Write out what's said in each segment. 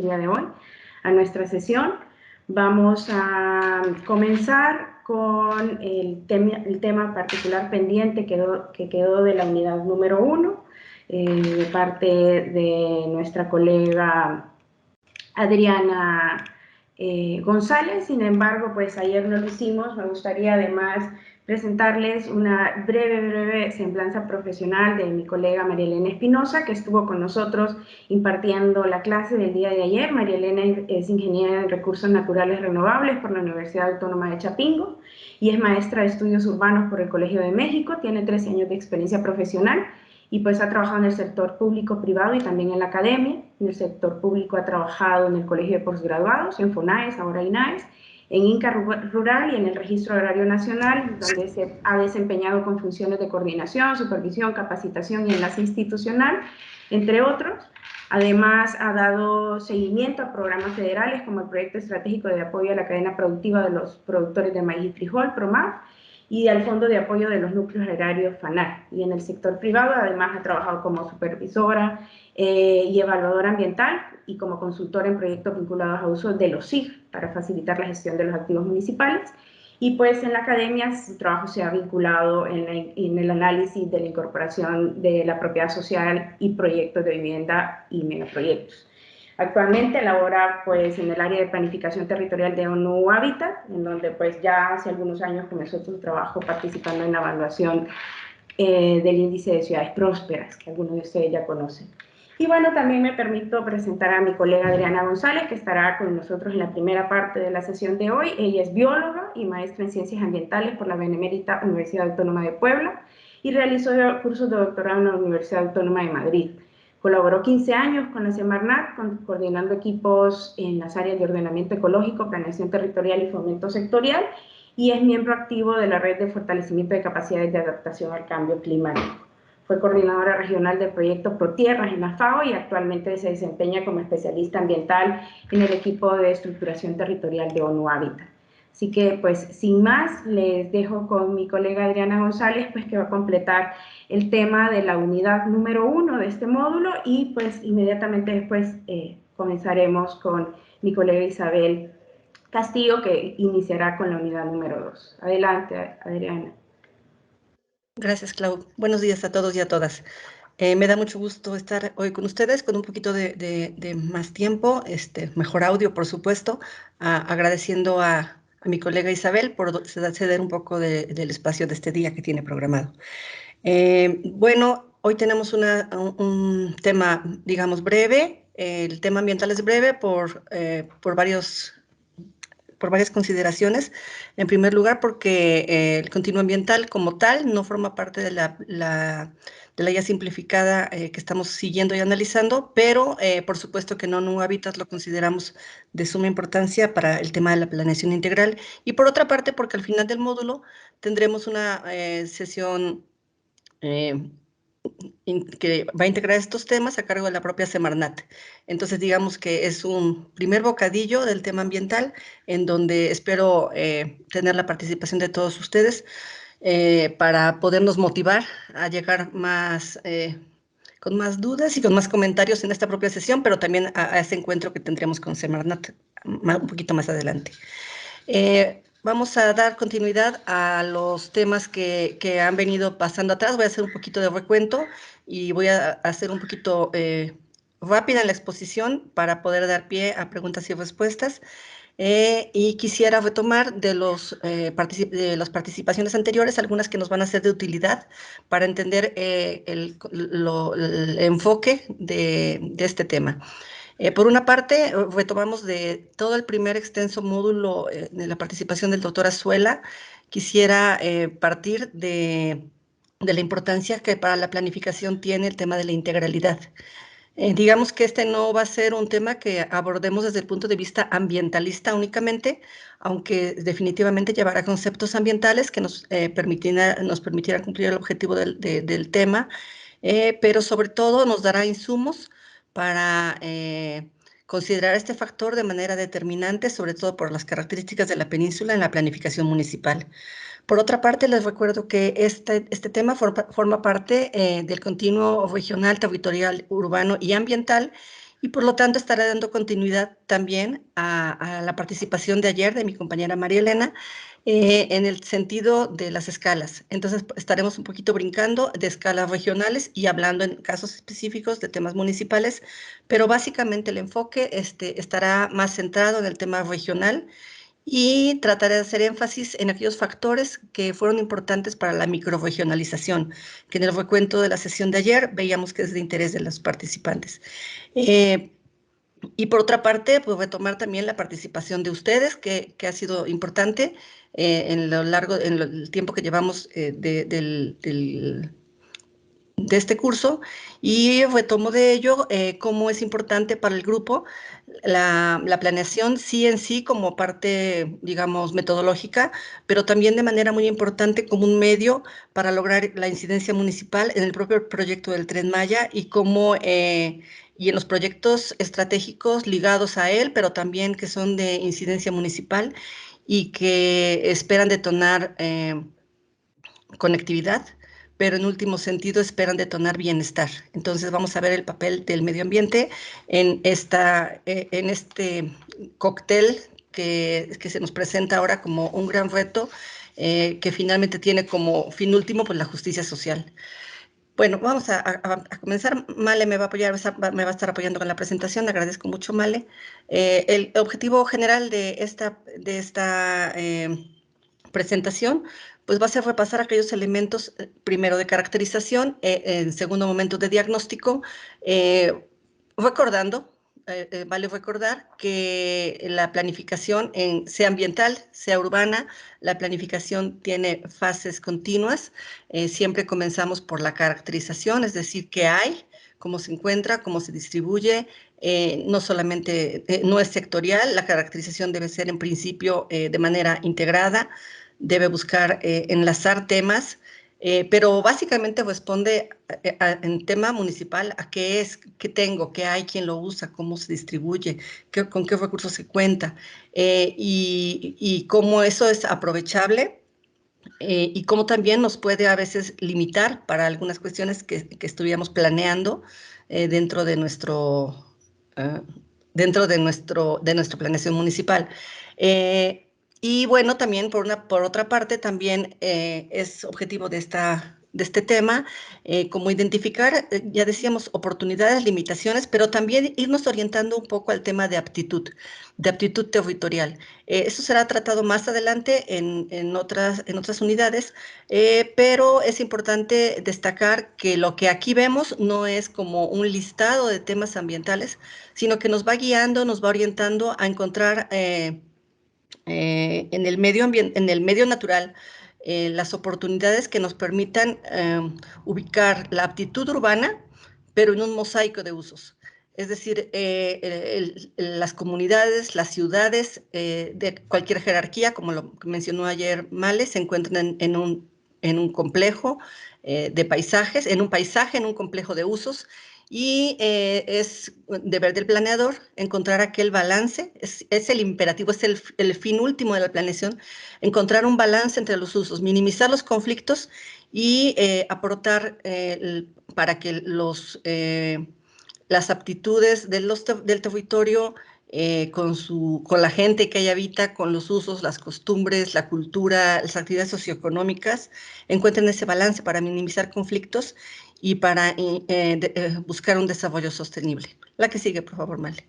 día de hoy a nuestra sesión. Vamos a comenzar con el tema particular pendiente que quedó de la unidad número 1, de parte de nuestra colega Adriana González. Sin embargo, pues ayer no lo hicimos. Me gustaría además presentarles una breve semblanza profesional de mi colega María Elena Espinosa, que estuvo con nosotros impartiendo la clase del día de ayer. María Elena es ingeniera en recursos naturales renovables por la Universidad Autónoma de Chapingo y es maestra de estudios urbanos por el Colegio de México. Tiene 13 años de experiencia profesional y pues ha trabajado en el sector público, privado y también en la academia. En el sector público ha trabajado en el Colegio de Postgraduados, en FONAES, ahora INAES, en INCA Rural y en el Registro Agrario Nacional, donde se ha desempeñado con funciones de coordinación, supervisión, capacitación y enlace institucional, entre otros. Además, ha dado seguimiento a programas federales como el Proyecto Estratégico de Apoyo a la Cadena Productiva de los Productores de Maíz y Frijol, PROMAF, y al Fondo de Apoyo de los Núcleos Agrarios, FANAR. Y en el sector privado, además, ha trabajado como supervisora y evaluadora ambiental y como consultora en proyectos vinculados a uso de los SIG para facilitar la gestión de los activos municipales. Y pues en la academia su trabajo se ha vinculado en el análisis de la incorporación de la propiedad social y proyectos de vivienda y megaproyectos. Actualmente labora pues en el área de planificación territorial de ONU Habitat, en donde pues ya hace algunos años comenzó su trabajo participando en la evaluación del índice de ciudades prósperas, que algunos de ustedes ya conocen. Y bueno, también me permito presentar a mi colega Adriana González, que estará con nosotros en la primera parte de la sesión de hoy. Ella es bióloga y maestra en Ciencias Ambientales por la Benemérita Universidad Autónoma de Puebla y realizó cursos de doctorado en la Universidad Autónoma de Madrid. Colaboró 15 años con la Semarnat, coordinando equipos en las áreas de ordenamiento ecológico, planeación territorial y fomento sectorial, y es miembro activo de la Red de Fortalecimiento de Capacidades de Adaptación al Cambio Climático. Fue coordinadora regional del proyecto ProTierras en la FAO y actualmente se desempeña como especialista ambiental en el equipo de estructuración territorial de ONU Habitat. Así que, pues, sin más, les dejo con mi colega Adriana González, pues, que va a completar el tema de la unidad número 1 de este módulo y, pues, inmediatamente después comenzaremos con mi colega Isabel Castillo, que iniciará con la unidad número 2. Adelante, Adriana. Gracias, Clau. Buenos días a todos y a todas. Me da mucho gusto estar hoy con ustedes con un poquito de más tiempo, mejor audio, por supuesto, agradeciendo a mi colega Isabel por ceder un poco del espacio de este día que tiene programado. Bueno, hoy tenemos un tema, digamos, breve. El tema ambiental es breve por varias consideraciones. En primer lugar, porque el continuo ambiental como tal no forma parte de la guía simplificada que estamos siguiendo y analizando, pero por supuesto que en ONU Habitat lo consideramos de suma importancia para el tema de la planeación integral. Y por otra parte, porque al final del módulo tendremos una sesión que va a integrar estos temas a cargo de la propia Semarnat. Entonces, digamos que es un primer bocadillo del tema ambiental en donde espero tener la participación de todos ustedes para podernos motivar a llegar con más dudas y con más comentarios en esta propia sesión, pero también a ese encuentro que tendremos con Semarnat un poquito más adelante. Vamos a dar continuidad a los temas que han venido pasando atrás. Voy a hacer un poquito de recuento y voy a hacer un poquito rápida en la exposición para poder dar pie a preguntas y respuestas. Y quisiera retomar de las participaciones anteriores, algunas que nos van a ser de utilidad para entender el enfoque de este tema. Por una parte, retomamos de todo el primer extenso módulo de la participación del doctor Azuela. Quisiera partir de la importancia que para la planificación tiene el tema de la integralidad. Digamos que este no va a ser un tema que abordemos desde el punto de vista ambientalista únicamente, aunque definitivamente llevará conceptos ambientales que nos permitirán cumplir el objetivo del tema, pero sobre todo nos dará insumos para considerar este factor de manera determinante, sobre todo por las características de la península en la planificación municipal. Por otra parte, les recuerdo que este tema forma parte del continuo regional, territorial, urbano y ambiental, y por lo tanto estaré dando continuidad también a la participación de ayer de mi compañera María Elena en el sentido de las escalas. Entonces estaremos un poquito brincando de escalas regionales y hablando en casos específicos de temas municipales, pero básicamente el enfoque estará más centrado en el tema regional y trataré de hacer énfasis en aquellos factores que fueron importantes para la microrregionalización, que en el recuento de la sesión de ayer veíamos que es de interés de los participantes. Y por otra parte, pues retomar también la participación de ustedes, que ha sido importante en lo largo, el tiempo que llevamos de este curso, y retomo de ello cómo es importante para el grupo la planeación sí en sí como parte, digamos, metodológica, pero también de manera muy importante como un medio para lograr la incidencia municipal en el propio proyecto del Tren Maya y cómo y en los proyectos estratégicos ligados a él, pero también que son de incidencia municipal y que esperan detonar conectividad, pero en último sentido esperan detonar bienestar. Entonces vamos a ver el papel del medio ambiente en este cóctel que se nos presenta ahora como un gran reto que finalmente tiene como fin último pues, la justicia social. Bueno, vamos a comenzar. Male me va a apoyar, me va a estar apoyando con la presentación. Le agradezco mucho, Male. El objetivo general de esta presentación, pues va a ser repasar aquellos elementos, primero de caracterización, en segundo momento de diagnóstico, recordando, vale recordar que la planificación, sea ambiental, sea urbana, la planificación tiene fases continuas. Siempre comenzamos por la caracterización, es decir, qué hay, cómo se encuentra, cómo se distribuye, no solamente, no es sectorial, la caracterización debe ser en principio de manera integrada, debe buscar enlazar temas, pero básicamente responde en tema municipal a qué es, qué tengo, qué hay, quién lo usa, cómo se distribuye, con qué recursos se cuenta y cómo eso es aprovechable y cómo también nos puede a veces limitar para algunas cuestiones que estuviéramos planeando dentro de uh, de nuestra planeación municipal. Y bueno, también por otra parte, también es objetivo de este tema, como identificar, ya decíamos, oportunidades, limitaciones, pero también irnos orientando un poco al tema de aptitud territorial. Eso será tratado más adelante en otras unidades, pero es importante destacar que lo que aquí vemos no es como un listado de temas ambientales, sino que nos va guiando, nos va orientando a encontrar en el en el medio natural las oportunidades que nos permitan ubicar la aptitud urbana, pero en un mosaico de usos. Es decir, las comunidades, las ciudades de cualquier jerarquía, como lo mencionó ayer Male, se encuentran en un complejo de paisajes, en un paisaje, en un complejo de usos, y es deber del planeador encontrar aquel balance, es el imperativo, es el fin último de la planeación, encontrar un balance entre los usos, minimizar los conflictos y aportar para que las aptitudes del territorio con la gente que ahí habita, con los usos, las costumbres, la cultura, las actividades socioeconómicas, encuentren ese balance para minimizar conflictos y para buscar un desarrollo sostenible. La que sigue, por favor, Male.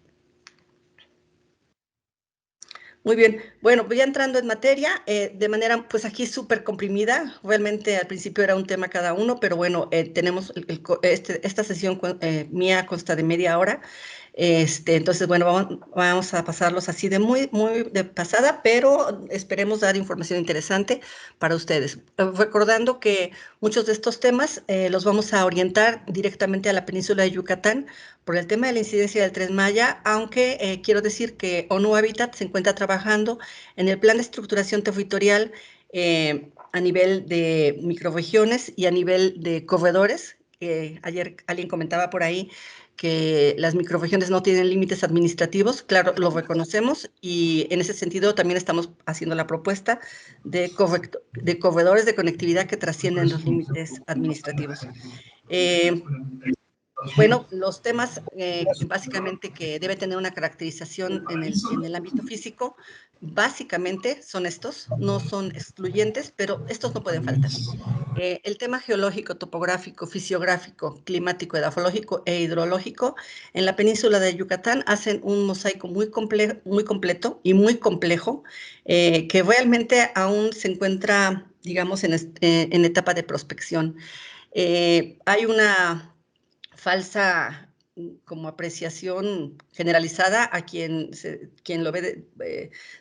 Muy bien, bueno, pues ya entrando en materia, de manera pues aquí súper comprimida, realmente al principio era un tema cada uno, pero bueno, tenemos esta sesión mía consta de media hora, entonces bueno, vamos a pasarlos así de muy de pasada, pero esperemos dar información interesante para ustedes. Recordando que muchos de estos temas los vamos a orientar directamente a la península de Yucatán, por el tema de la incidencia del Tren Maya, aunque quiero decir que ONU Habitat se encuentra trabajando en el plan de estructuración territorial a nivel de microrregiones y a nivel de corredores. Ayer alguien comentaba por ahí que las microrregiones no tienen límites administrativos, claro, lo reconocemos y en ese sentido también estamos haciendo la propuesta de corredores de conectividad que trascienden los límites administrativos. Bueno, los temas básicamente que debe tener una caracterización en el ámbito físico, básicamente son estos, no son excluyentes, pero estos no pueden faltar. El tema geológico, topográfico, fisiográfico, climático, edafológico e hidrológico en la península de Yucatán hacen un mosaico muy completo y muy complejo, que realmente aún se encuentra, digamos, en etapa de prospección. Hay una falsa como apreciación generalizada a quien lo ve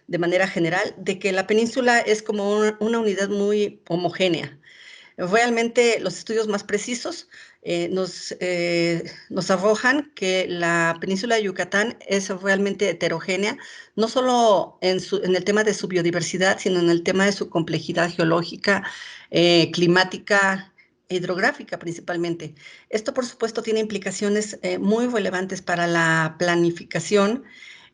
de manera general, de que la península es como una unidad muy homogénea. Realmente los estudios más precisos nos arrojan que la península de Yucatán es realmente heterogénea, no solo en el tema de su biodiversidad, sino en el tema de su complejidad geológica, climática, hidrográfica principalmente. Esto, por supuesto, tiene implicaciones muy relevantes para la planificación.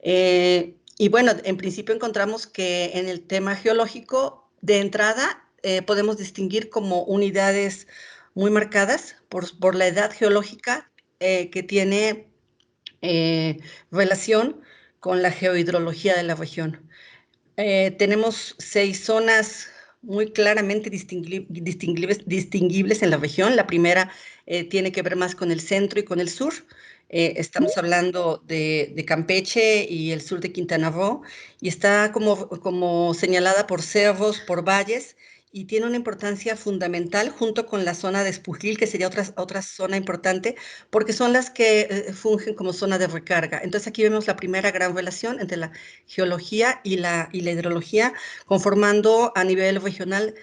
Y bueno, en principio encontramos que en el tema geológico, de entrada, podemos distinguir como unidades muy marcadas por la edad geológica que tiene relación con la geohidrología de la región. Tenemos 6 zonas muy claramente distinguibles en la región. La primera tiene que ver más con el centro y con el sur. Estamos hablando de Campeche y el sur de Quintana Roo, y está como señalada por cerros, por valles, y tiene una importancia fundamental junto con la zona de Espujil, que sería otra zona importante, porque son las que fungen como zona de recarga. Entonces aquí vemos la primera gran relación entre la geología y la hidrología, conformando a nivel regional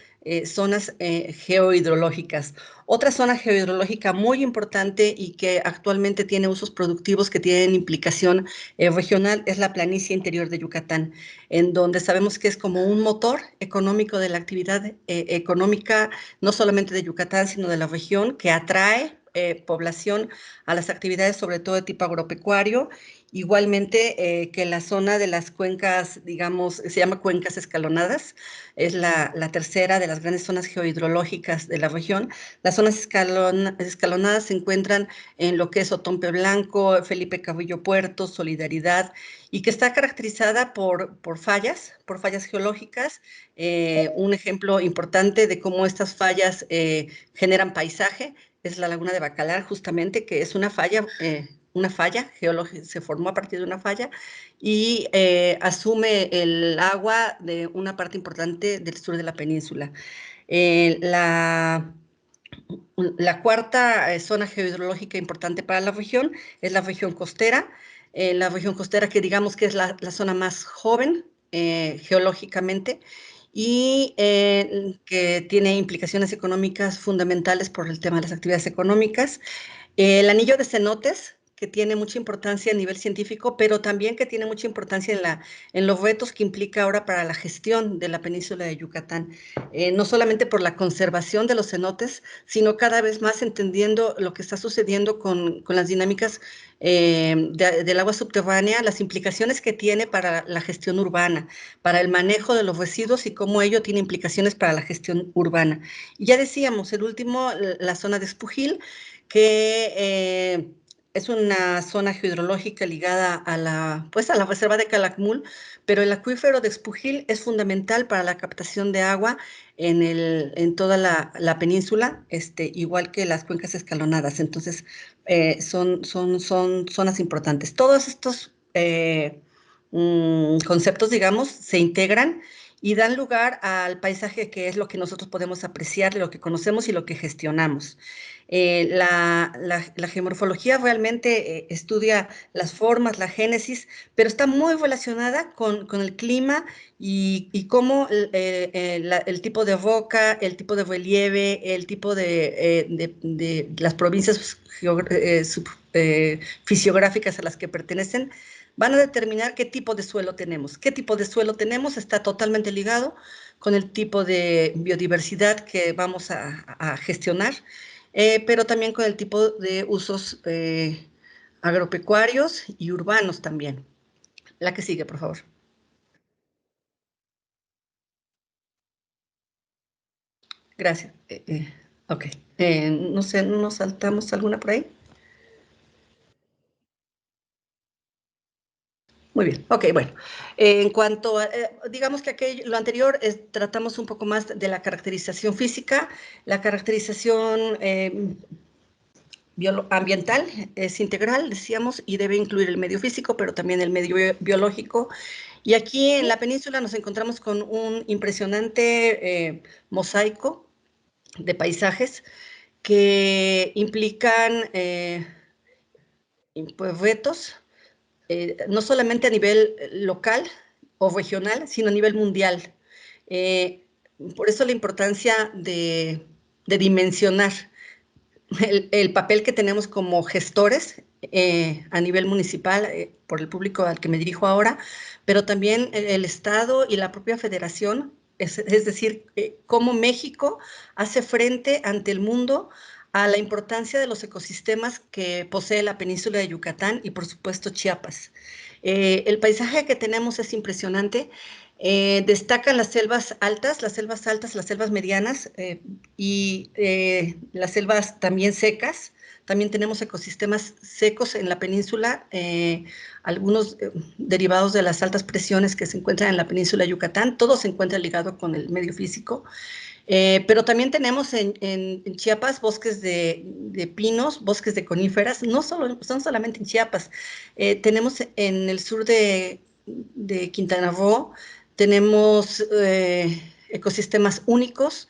zonas geohidrológicas. Otra zona geohidrológica muy importante y que actualmente tiene usos productivos que tienen implicación regional es la planicie interior de Yucatán, en donde sabemos que es como un motor económico de la actividad económica, no solamente de Yucatán, sino de la región, que atrae población a las actividades, sobre todo de tipo agropecuario. Igualmente que la zona de las cuencas, digamos, se llama cuencas escalonadas, es la tercera de las grandes zonas geohidrológicas de la región. Las zonas escalonadas se encuentran en lo que es Otompe Blanco, Felipe Carrillo Puerto, Solidaridad, y que está caracterizada por fallas geológicas. Un ejemplo importante de cómo estas fallas generan paisaje es la laguna de Bacalar, justamente, que es una falla geológica, se formó a partir de una falla y asume el agua de una parte importante del sur de la península. Eh, la, la cuarta zona geohidrológica importante para la región es la región costera que digamos que es la zona más joven geológicamente y que tiene implicaciones económicas fundamentales por el tema de las actividades económicas. El anillo de cenotes, que tiene mucha importancia a nivel científico, pero también que tiene mucha importancia en los retos que implica ahora para la gestión de la península de Yucatán, no solamente por la conservación de los cenotes, sino cada vez más entendiendo lo que está sucediendo con las dinámicas del agua subterránea, las implicaciones que tiene para la gestión urbana, para el manejo de los residuos y cómo ello tiene implicaciones para la gestión urbana. Y ya decíamos, el último, la zona de Espujil, que es una zona geohidrológica ligada pues a la reserva de Calakmul, pero el acuífero de Espujil es fundamental para la captación de agua en toda la península, igual que las cuencas escalonadas. Entonces, son zonas importantes. Todos estos conceptos, digamos, se integran y dan lugar al paisaje, que es lo que nosotros podemos apreciar, lo que conocemos y lo que gestionamos. La geomorfología realmente estudia las formas, la génesis, pero está muy relacionada con el clima y cómo el tipo de roca, el tipo de relieve, el tipo de las provincias fisiográficas a las que pertenecen van a determinar qué tipo de suelo tenemos. ¿Qué tipo de suelo tenemos? Está totalmente ligado con el tipo de biodiversidad que vamos a gestionar, pero también con el tipo de usos agropecuarios y urbanos también. La que sigue, por favor. Gracias. Ok. No sé, ¿no nos saltamos alguna por ahí? Muy bien, ok, bueno. En cuanto a, digamos que lo anterior tratamos un poco más de la caracterización física, la caracterización ambiental es integral, decíamos, y debe incluir el medio físico, pero también el medio biológico. Y aquí en la península nos encontramos con un impresionante mosaico de paisajes que implican pues, retos, no solamente a nivel local o regional, sino a nivel mundial. Eh, por eso la importancia de dimensionar el papel que tenemos como gestores a nivel municipal, por el público al que me dirijo ahora, pero también el Estado y la propia federación, es decir, cómo México hace frente ante el mundo a la importancia de los ecosistemas que posee la península de Yucatán y por supuesto Chiapas. El paisaje que tenemos es impresionante. Destacan las selvas altas, las selvas medianas y las selvas también secas. También tenemos ecosistemas secos en la península, algunos derivados de las altas presiones que se encuentran en la península de Yucatán. Todo se encuentra ligado con el medio físico. Pero también tenemos en Chiapas bosques de pinos, bosques de coníferas, no son solamente en Chiapas. Tenemos en el sur de Quintana Roo, tenemos ecosistemas únicos,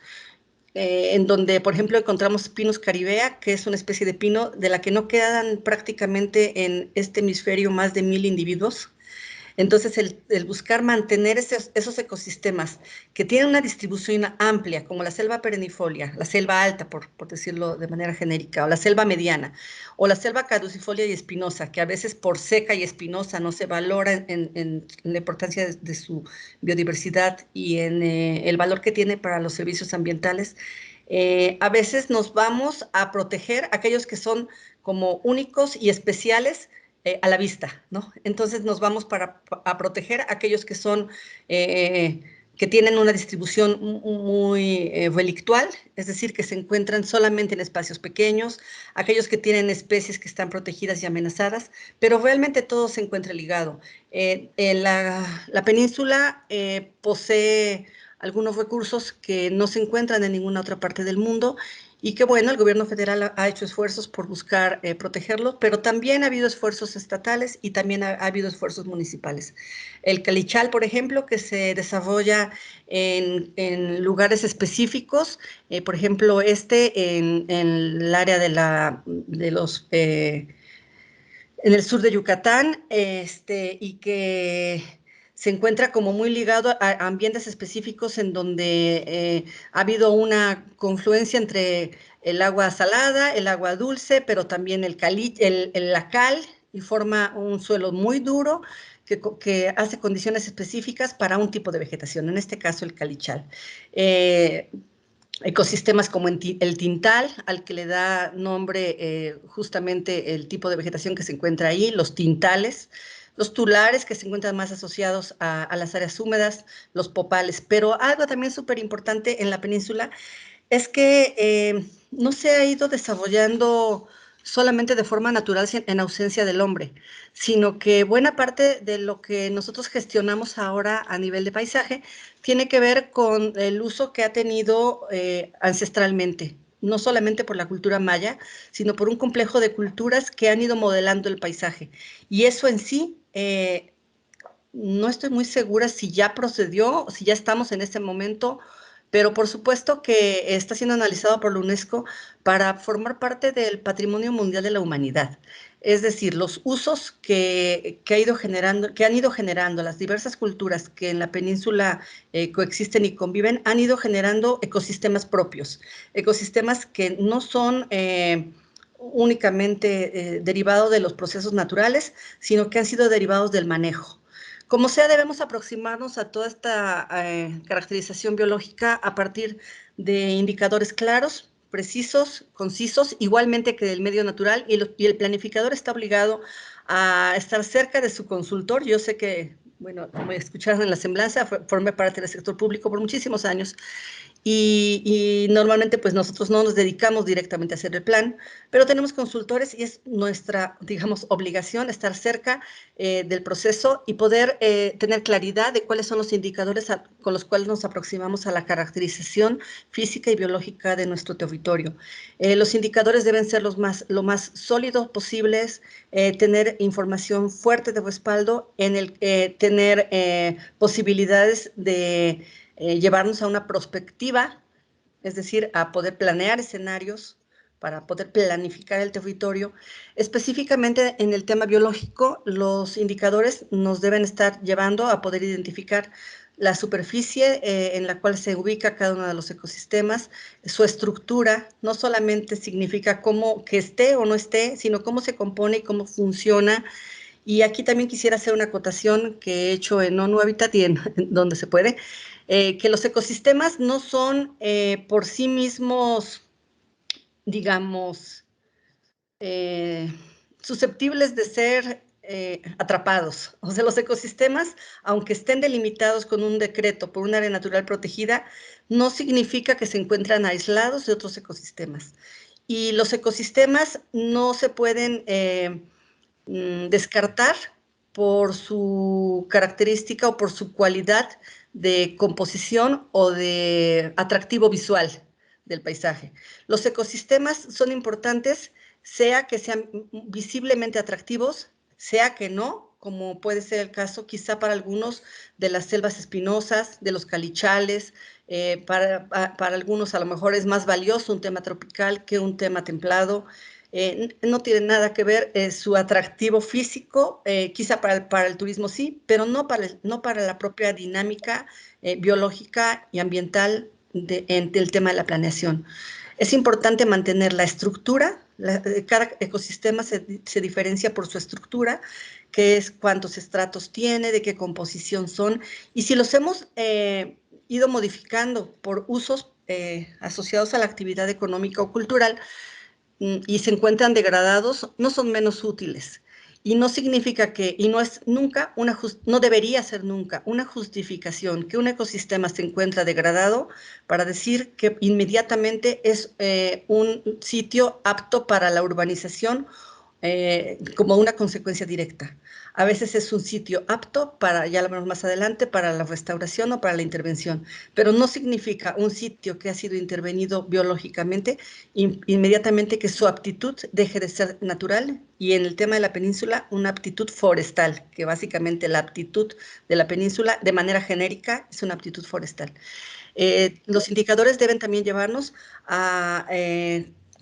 en donde, por ejemplo, encontramos Pinus caribea, que es una especie de pino de la que no quedan prácticamente en este hemisferio más de 1000 individuos. Entonces, el buscar mantener esos ecosistemas que tienen una distribución amplia, como la selva perennifolia, la selva alta, por decirlo de manera genérica, o la selva mediana, o la selva caducifolia y espinosa, que a veces por seca y espinosa no se valora en la importancia de su biodiversidad y en el valor que tiene para los servicios ambientales. A veces nos vamos a proteger aquellos que son como únicos y especiales a la vista, ¿no? Entonces nos vamos a proteger a aquellos que son, que tienen una distribución muy relictual, es decir, que se encuentran solamente en espacios pequeños, aquellos que tienen especies que están protegidas y amenazadas, pero realmente todo se encuentra ligado. La península posee algunos recursos que no se encuentran en ninguna otra parte del mundo y que bueno, el gobierno federal ha hecho esfuerzos por buscar protegerlos, pero también ha habido esfuerzos estatales y también ha habido esfuerzos municipales. El calichal, por ejemplo, que se desarrolla en lugares específicos, por ejemplo, en el área de los en el sur de Yucatán, y que se encuentra como muy ligado a ambientes específicos en donde ha habido una confluencia entre el agua salada, el agua dulce, pero también la cal, y forma un suelo muy duro que hace condiciones específicas para un tipo de vegetación, en este caso el calichal. Ecosistemas como el tintal, al que le da nombre justamente el tipo de vegetación que se encuentra ahí, los tintales, los tulares que se encuentran más asociados a las áreas húmedas, los popales. Pero algo también súper importante en la península es que no se ha ido desarrollando solamente de forma natural en ausencia del hombre, sino que buena parte de lo que nosotros gestionamos ahora a nivel de paisaje tiene que ver con el uso que ha tenido ancestralmente, no solamente por la cultura maya, sino por un complejo de culturas que han ido modelando el paisaje. Y eso en sí, no estoy muy segura si ya procedió, si ya estamos en este momento, pero por supuesto que está siendo analizado por la UNESCO para formar parte del Patrimonio Mundial de la Humanidad. Es decir, los usos que han ido generando las diversas culturas que en la península coexisten y conviven, han ido generando ecosistemas propios, ecosistemas que no son únicamente derivados de los procesos naturales, sino que han sido derivados del manejo. Como sea, debemos aproximarnos a toda esta caracterización biológica a partir de indicadores claros, precisos, concisos, igualmente que del medio natural, y el planificador está obligado a estar cerca de su consultor. Yo sé que, bueno, como escucharon en la semblanza, formé parte del sector público por muchísimos años, y normalmente pues nosotros no nos dedicamos directamente a hacer el plan, pero tenemos consultores y es nuestra, digamos, obligación estar cerca del proceso y poder tener claridad de cuáles son los indicadores con los cuales nos aproximamos a la caracterización física y biológica de nuestro territorio. Los indicadores deben ser lo más sólidos posibles, tener información fuerte de respaldo, tener posibilidades de llevarnos a una prospectiva, es decir, a poder planear escenarios para poder planificar el territorio. Específicamente en el tema biológico, los indicadores nos deben estar llevando a poder identificar la superficie en la cual se ubica cada uno de los ecosistemas, su estructura, no solamente significa cómo que esté o no esté, sino cómo se compone y cómo funciona. Y aquí también quisiera hacer una acotación que he hecho en ONU Habitat y en donde se puede, que los ecosistemas no son por sí mismos, digamos, susceptibles de ser atrapados. O sea, los ecosistemas, aunque estén delimitados con un decreto por un área natural protegida, no significa que se encuentran aislados de otros ecosistemas. Y los ecosistemas no se pueden descartar por su característica o por su cualidad de composición o de atractivo visual del paisaje. Los ecosistemas son importantes, sea que sean visiblemente atractivos, sea que no, como puede ser el caso quizá para algunos de las selvas espinosas, de los calichales, para algunos a lo mejor es más valioso un tema tropical que un tema templado. No tiene nada que ver su atractivo físico, quizá para el turismo sí, pero no para la propia dinámica biológica y ambiental del tema de la planeación. Es importante mantener la estructura, cada ecosistema se diferencia por su estructura, qué es, cuántos estratos tiene, de qué composición son, y si los hemos ido modificando por usos asociados a la actividad económica o cultural, y se encuentran degradados, no son menos útiles. Y no significa que, y no es nunca no debería ser nunca una justificación que un ecosistema se encuentra degradado para decir que inmediatamente es un sitio apto para la urbanización como una consecuencia directa. A veces es un sitio apto para, ya lo veremos más adelante, para la restauración o para la intervención, pero no significa un sitio que ha sido intervenido biológicamente inmediatamente que su aptitud deje de ser natural, y en el tema de la península una aptitud forestal, que básicamente la aptitud de la península de manera genérica es una aptitud forestal. Los indicadores deben también llevarnos a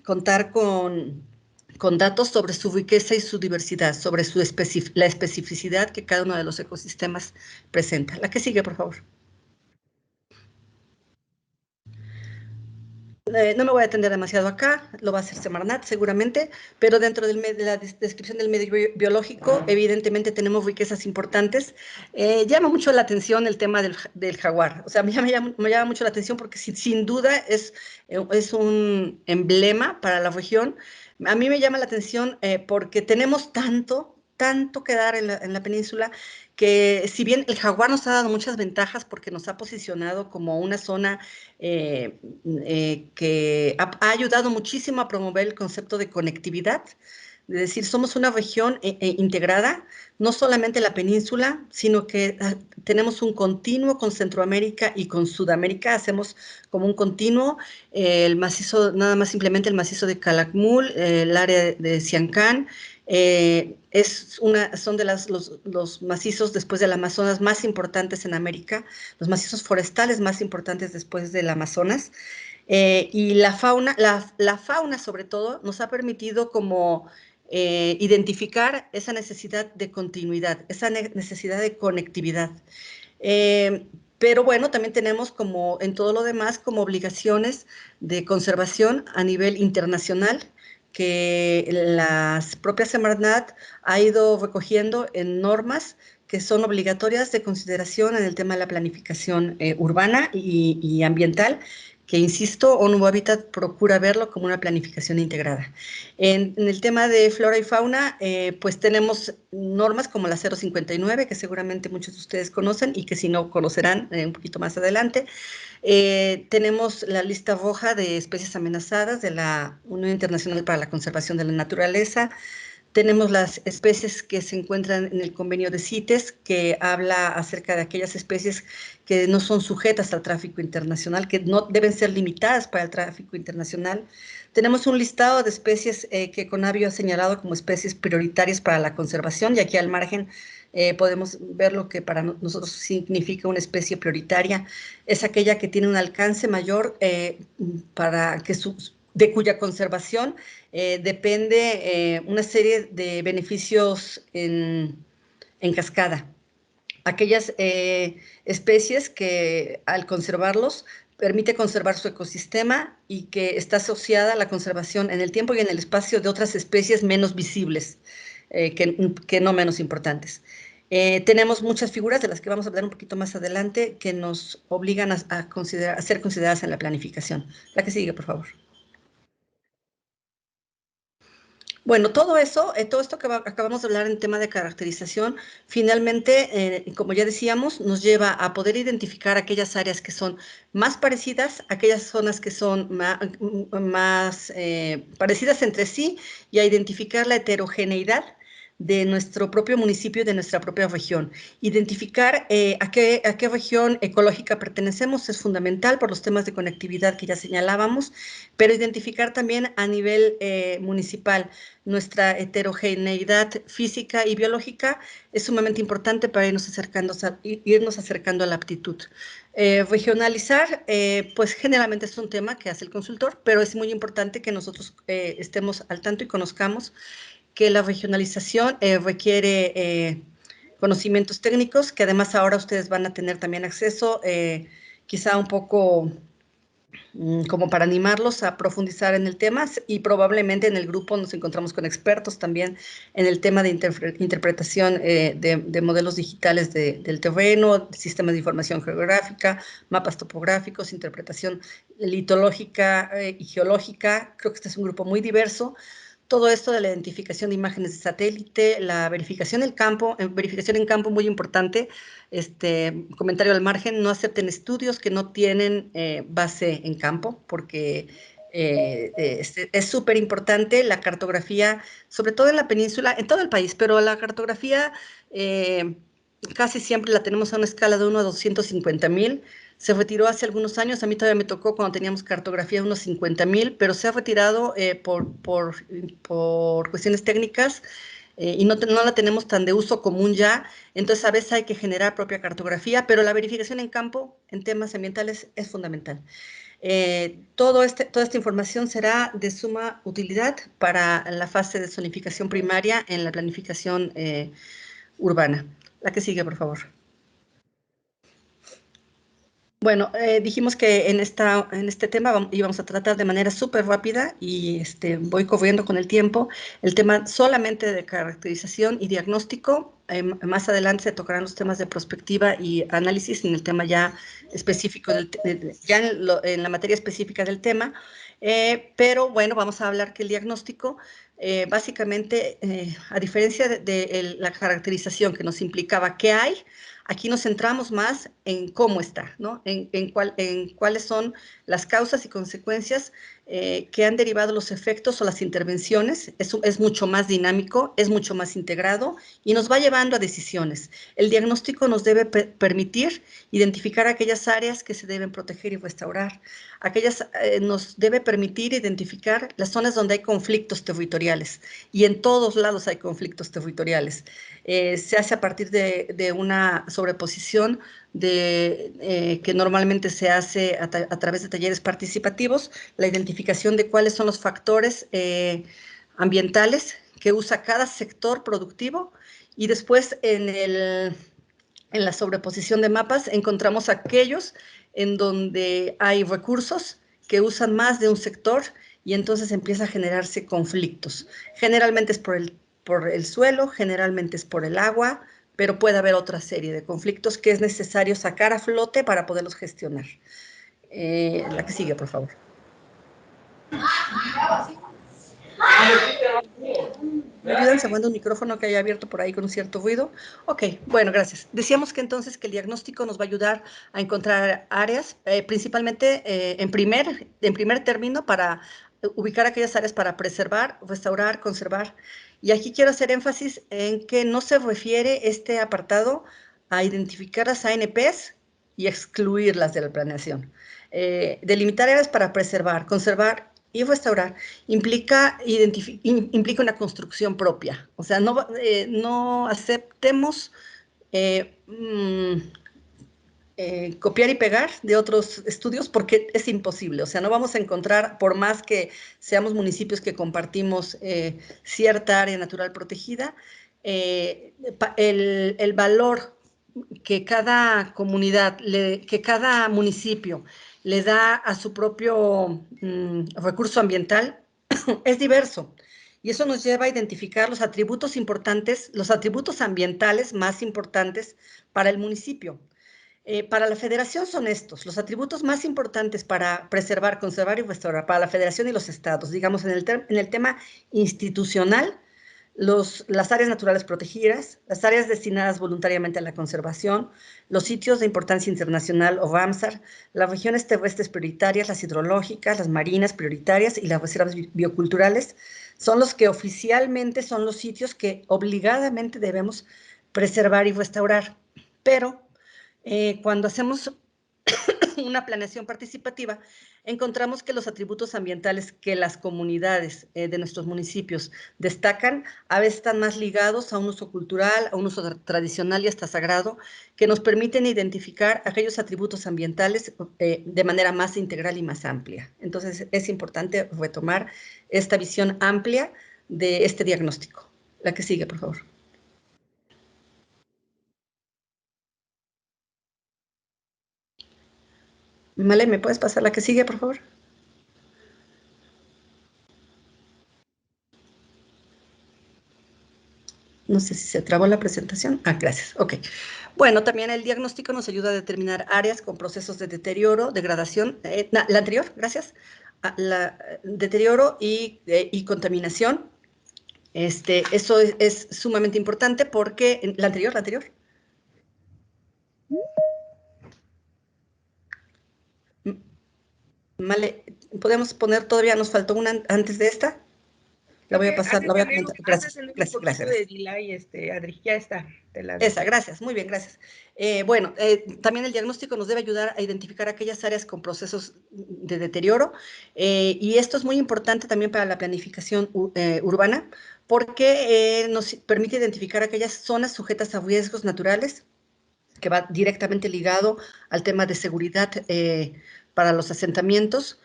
contar con datos sobre su riqueza y su diversidad, sobre la especificidad que cada uno de los ecosistemas presenta. La que sigue, por favor. No me voy a atender demasiado acá, lo va a hacer Semarnat seguramente, pero dentro de la descripción del medio biológico, evidentemente tenemos riquezas importantes. Llama mucho la atención el tema del jaguar, o sea, me llama mucho la atención porque sin duda es un emblema para la región. A mí me llama la atención porque tenemos tanto que dar en la península, que si bien el jaguar nos ha dado muchas ventajas porque nos ha posicionado como una zona que ha ayudado muchísimo a promover el concepto de conectividad, es decir, somos una región integrada, no solamente la península, sino que tenemos un continuo con Centroamérica y con Sudamérica, hacemos como un continuo, el macizo, nada más simplemente el macizo de Calakmul, el área de Siancán, son de los macizos después del Amazonas más importantes en América, los macizos forestales más importantes después del Amazonas, y la fauna sobre todo nos ha permitido como identificar esa necesidad de continuidad, esa necesidad de conectividad. Pero bueno, también tenemos como en todo lo demás como obligaciones de conservación a nivel internacional, que la propia Semarnat ha ido recogiendo en normas que son obligatorias de consideración en el tema de la planificación urbana y ambiental, que, insisto, ONU Habitat procura verlo como una planificación integrada. En el tema de flora y fauna, pues tenemos normas como la 059, que seguramente muchos de ustedes conocen y que si no conocerán un poquito más adelante. Tenemos la lista roja de especies amenazadas de la Unión Internacional para la Conservación de la Naturaleza. Tenemos las especies que se encuentran en el convenio de CITES, que habla acerca de aquellas especies que no son sujetas al tráfico internacional, que no deben ser limitadas para el tráfico internacional. Tenemos un listado de especies que CONABIO ha señalado como especies prioritarias para la conservación, y aquí al margen podemos ver lo que para nosotros significa una especie prioritaria. Es aquella que tiene un alcance mayor para que de cuya conservación depende una serie de beneficios en cascada. Aquellas especies que al conservarlos permite conservar su ecosistema y que está asociada a la conservación en el tiempo y en el espacio de otras especies menos visibles, que no menos importantes. Tenemos muchas figuras de las que vamos a hablar un poquito más adelante que nos obligan a ser consideradas en la planificación. La que sigue, por favor. Bueno, todo eso, todo esto que acabamos de hablar en tema de caracterización, finalmente, como ya decíamos, nos lleva a poder identificar aquellas áreas que son más parecidas, aquellas zonas que son más parecidas entre sí, y a identificar la heterogeneidad de nuestro propio municipio y de nuestra propia región. Identificar a qué región ecológica pertenecemos es fundamental por los temas de conectividad que ya señalábamos, pero identificar también a nivel municipal nuestra heterogeneidad física y biológica es sumamente importante para irnos acercando a la aptitud. Regionalizar, pues generalmente es un tema que hace el consultor, pero es muy importante que nosotros estemos al tanto y conozcamos que la regionalización requiere conocimientos técnicos, que además ahora ustedes van a tener también acceso, quizá un poco como para animarlos a profundizar en el tema, y probablemente en el grupo nos encontramos con expertos también en el tema de interpretación de modelos digitales del terreno, sistemas de información geográfica, mapas topográficos, interpretación litológica y geológica. Creo que este es un grupo muy diverso. Todo esto de la identificación de imágenes de satélite, la verificación en campo muy importante. Comentario al margen: no acepten estudios que no tienen base en campo, porque es súper importante la cartografía, sobre todo en la península, en todo el país, pero la cartografía casi siempre la tenemos a una escala de 1 a 250,000. Se retiró hace algunos años, a mí todavía me tocó cuando teníamos cartografía de unos 50,000, pero se ha retirado por cuestiones técnicas y no la tenemos tan de uso común ya. Entonces a veces hay que generar propia cartografía, pero la verificación en campo en temas ambientales es fundamental. Toda esta información será de suma utilidad para la fase de zonificación primaria en la planificación urbana. La que sigue, por favor. Bueno, dijimos que en este tema íbamos a tratar de manera súper rápida y voy corriendo con el tiempo. El tema solamente de caracterización y diagnóstico. Más adelante se tocarán los temas de prospectiva y análisis en el tema ya específico, en la materia específica del tema. Pero bueno, vamos a hablar que el diagnóstico, básicamente, a diferencia de la caracterización que nos implicaba qué hay, aquí nos centramos más en cómo está, ¿no? En cuáles son las causas y consecuencias que han derivado los efectos o las intervenciones. Es mucho más dinámico, es mucho más integrado y nos va llevando a decisiones. El diagnóstico nos debe permitir identificar aquellas áreas que se deben proteger y restaurar. Nos debe permitir identificar las zonas donde hay conflictos territoriales, y en todos lados hay conflictos territoriales. Se hace a partir de una sobreposición que normalmente se hace a través de talleres participativos, la identificación de cuáles son los factores ambientales que usa cada sector productivo, y después en la sobreposición de mapas encontramos aquellos en donde hay recursos que usan más de un sector, y entonces empieza a generarse conflictos. Generalmente es por el suelo, generalmente es por el agua, pero puede haber otra serie de conflictos que es necesario sacar a flote para poderlos gestionar. La que sigue, por favor. ¿Me ayudan cerrando un micrófono que haya abierto por ahí con un cierto ruido? Ok, bueno, gracias. Decíamos que entonces que el diagnóstico nos va a ayudar a encontrar áreas, principalmente en primer término, para ubicar aquellas áreas para preservar, restaurar, conservar. Y aquí quiero hacer énfasis en que no se refiere este apartado a identificar las ANPs y excluirlas de la planeación. Delimitar áreas para preservar, conservar y restaurar implica una construcción propia. O sea, no aceptemos eh, mm, copiar y pegar de otros estudios porque es imposible. O sea, no vamos a encontrar, por más que seamos municipios que compartimos cierta área natural protegida, el valor que cada comunidad, que cada municipio le da a su propio recurso ambiental es diverso. Y eso nos lleva a identificar los atributos importantes, los atributos ambientales más importantes para el municipio. Para la federación son estos, los atributos más importantes para preservar, conservar y restaurar, para la federación y los estados. Digamos, en el tema institucional, las áreas naturales protegidas, las áreas destinadas voluntariamente a la conservación, los sitios de importancia internacional o Ramsar, las regiones terrestres prioritarias, las hidrológicas, las marinas prioritarias y las reservas bioculturales, son los que oficialmente son los sitios que obligadamente debemos preservar y restaurar. Pero cuando hacemos una planeación participativa, encontramos que los atributos ambientales que las comunidades de nuestros municipios destacan, a veces están más ligados a un uso cultural, a un uso tradicional y hasta sagrado, que nos permiten identificar aquellos atributos ambientales de manera más integral y más amplia. Entonces, es importante retomar esta visión amplia de este diagnóstico. La que sigue, por favor. Vale, ¿me puedes pasar la que sigue, por favor? No sé si se trabó la presentación. Ah, gracias. Ok. Bueno, también el diagnóstico nos ayuda a determinar áreas con procesos de deterioro, degradación. La anterior, gracias. Deterioro y contaminación. Eso es sumamente importante porque la anterior. Vale, podemos poner todavía, nos faltó una antes de esta. La voy a pasar, la voy a comentar. Gracias, gracias. De delay, Adri, ya está. Esa, gracias, muy bien, gracias. Bueno, también el diagnóstico nos debe ayudar a identificar aquellas áreas con procesos de deterioro y esto es muy importante también para la planificación urbana porque nos permite identificar aquellas zonas sujetas a riesgos naturales que va directamente ligado al tema de seguridad para los asentamientos,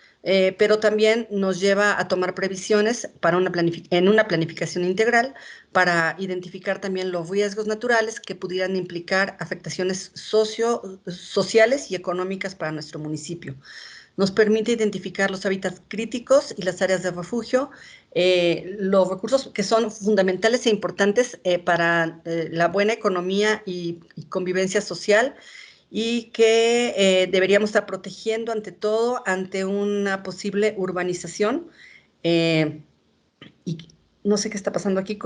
pero también nos lleva a tomar previsiones para en una planificación integral para identificar también los riesgos naturales que pudieran implicar afectaciones sociales y económicas para nuestro municipio. Nos permite identificar los hábitats críticos y las áreas de refugio, los recursos que son fundamentales e importantes para la buena economía y convivencia social y que deberíamos estar protegiendo ante todo ante una posible urbanización. Y no sé qué está pasando aquí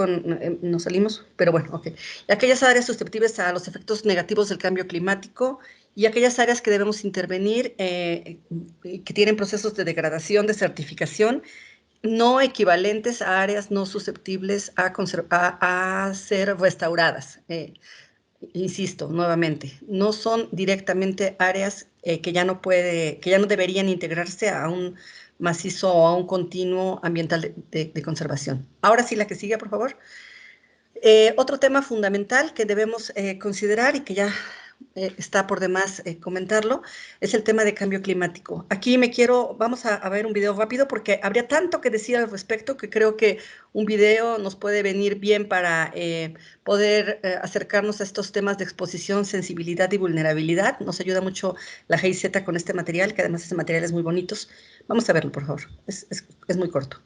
nos salimos, pero bueno, ok. Aquellas áreas susceptibles a los efectos negativos del cambio climático y aquellas áreas que debemos intervenir, que tienen procesos de degradación, de certificación, no equivalentes a áreas no susceptibles a ser restauradas. Insisto, nuevamente, no son directamente áreas que ya no deberían integrarse a un macizo o a un continuo ambiental de conservación. Ahora sí, la que sigue, por favor. Otro tema fundamental que debemos considerar y que ya está por demás comentarlo, es el tema de cambio climático. Aquí vamos a ver un video rápido porque habría tanto que decir al respecto que creo que un video nos puede venir bien para poder acercarnos a estos temas de exposición, sensibilidad y vulnerabilidad. Nos ayuda mucho la GIZ con este material, que además este material es muy bonito. Vamos a verlo, por favor. Es muy corto.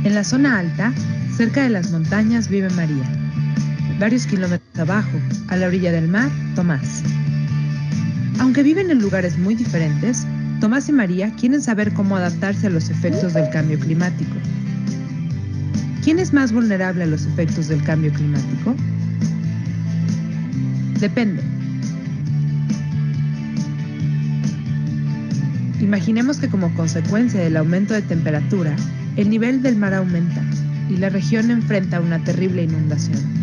En la zona alta, cerca de las montañas, vive María. varios kilómetros abajo, a la orilla del mar, Tomás. Aunque viven en lugares muy diferentes, Tomás y María quieren saber cómo adaptarse a los efectos del cambio climático. ¿Quién es más vulnerable a los efectos del cambio climático? Depende. Imaginemos que como consecuencia del aumento de temperatura, el nivel del mar aumenta y la región enfrenta una terrible inundación.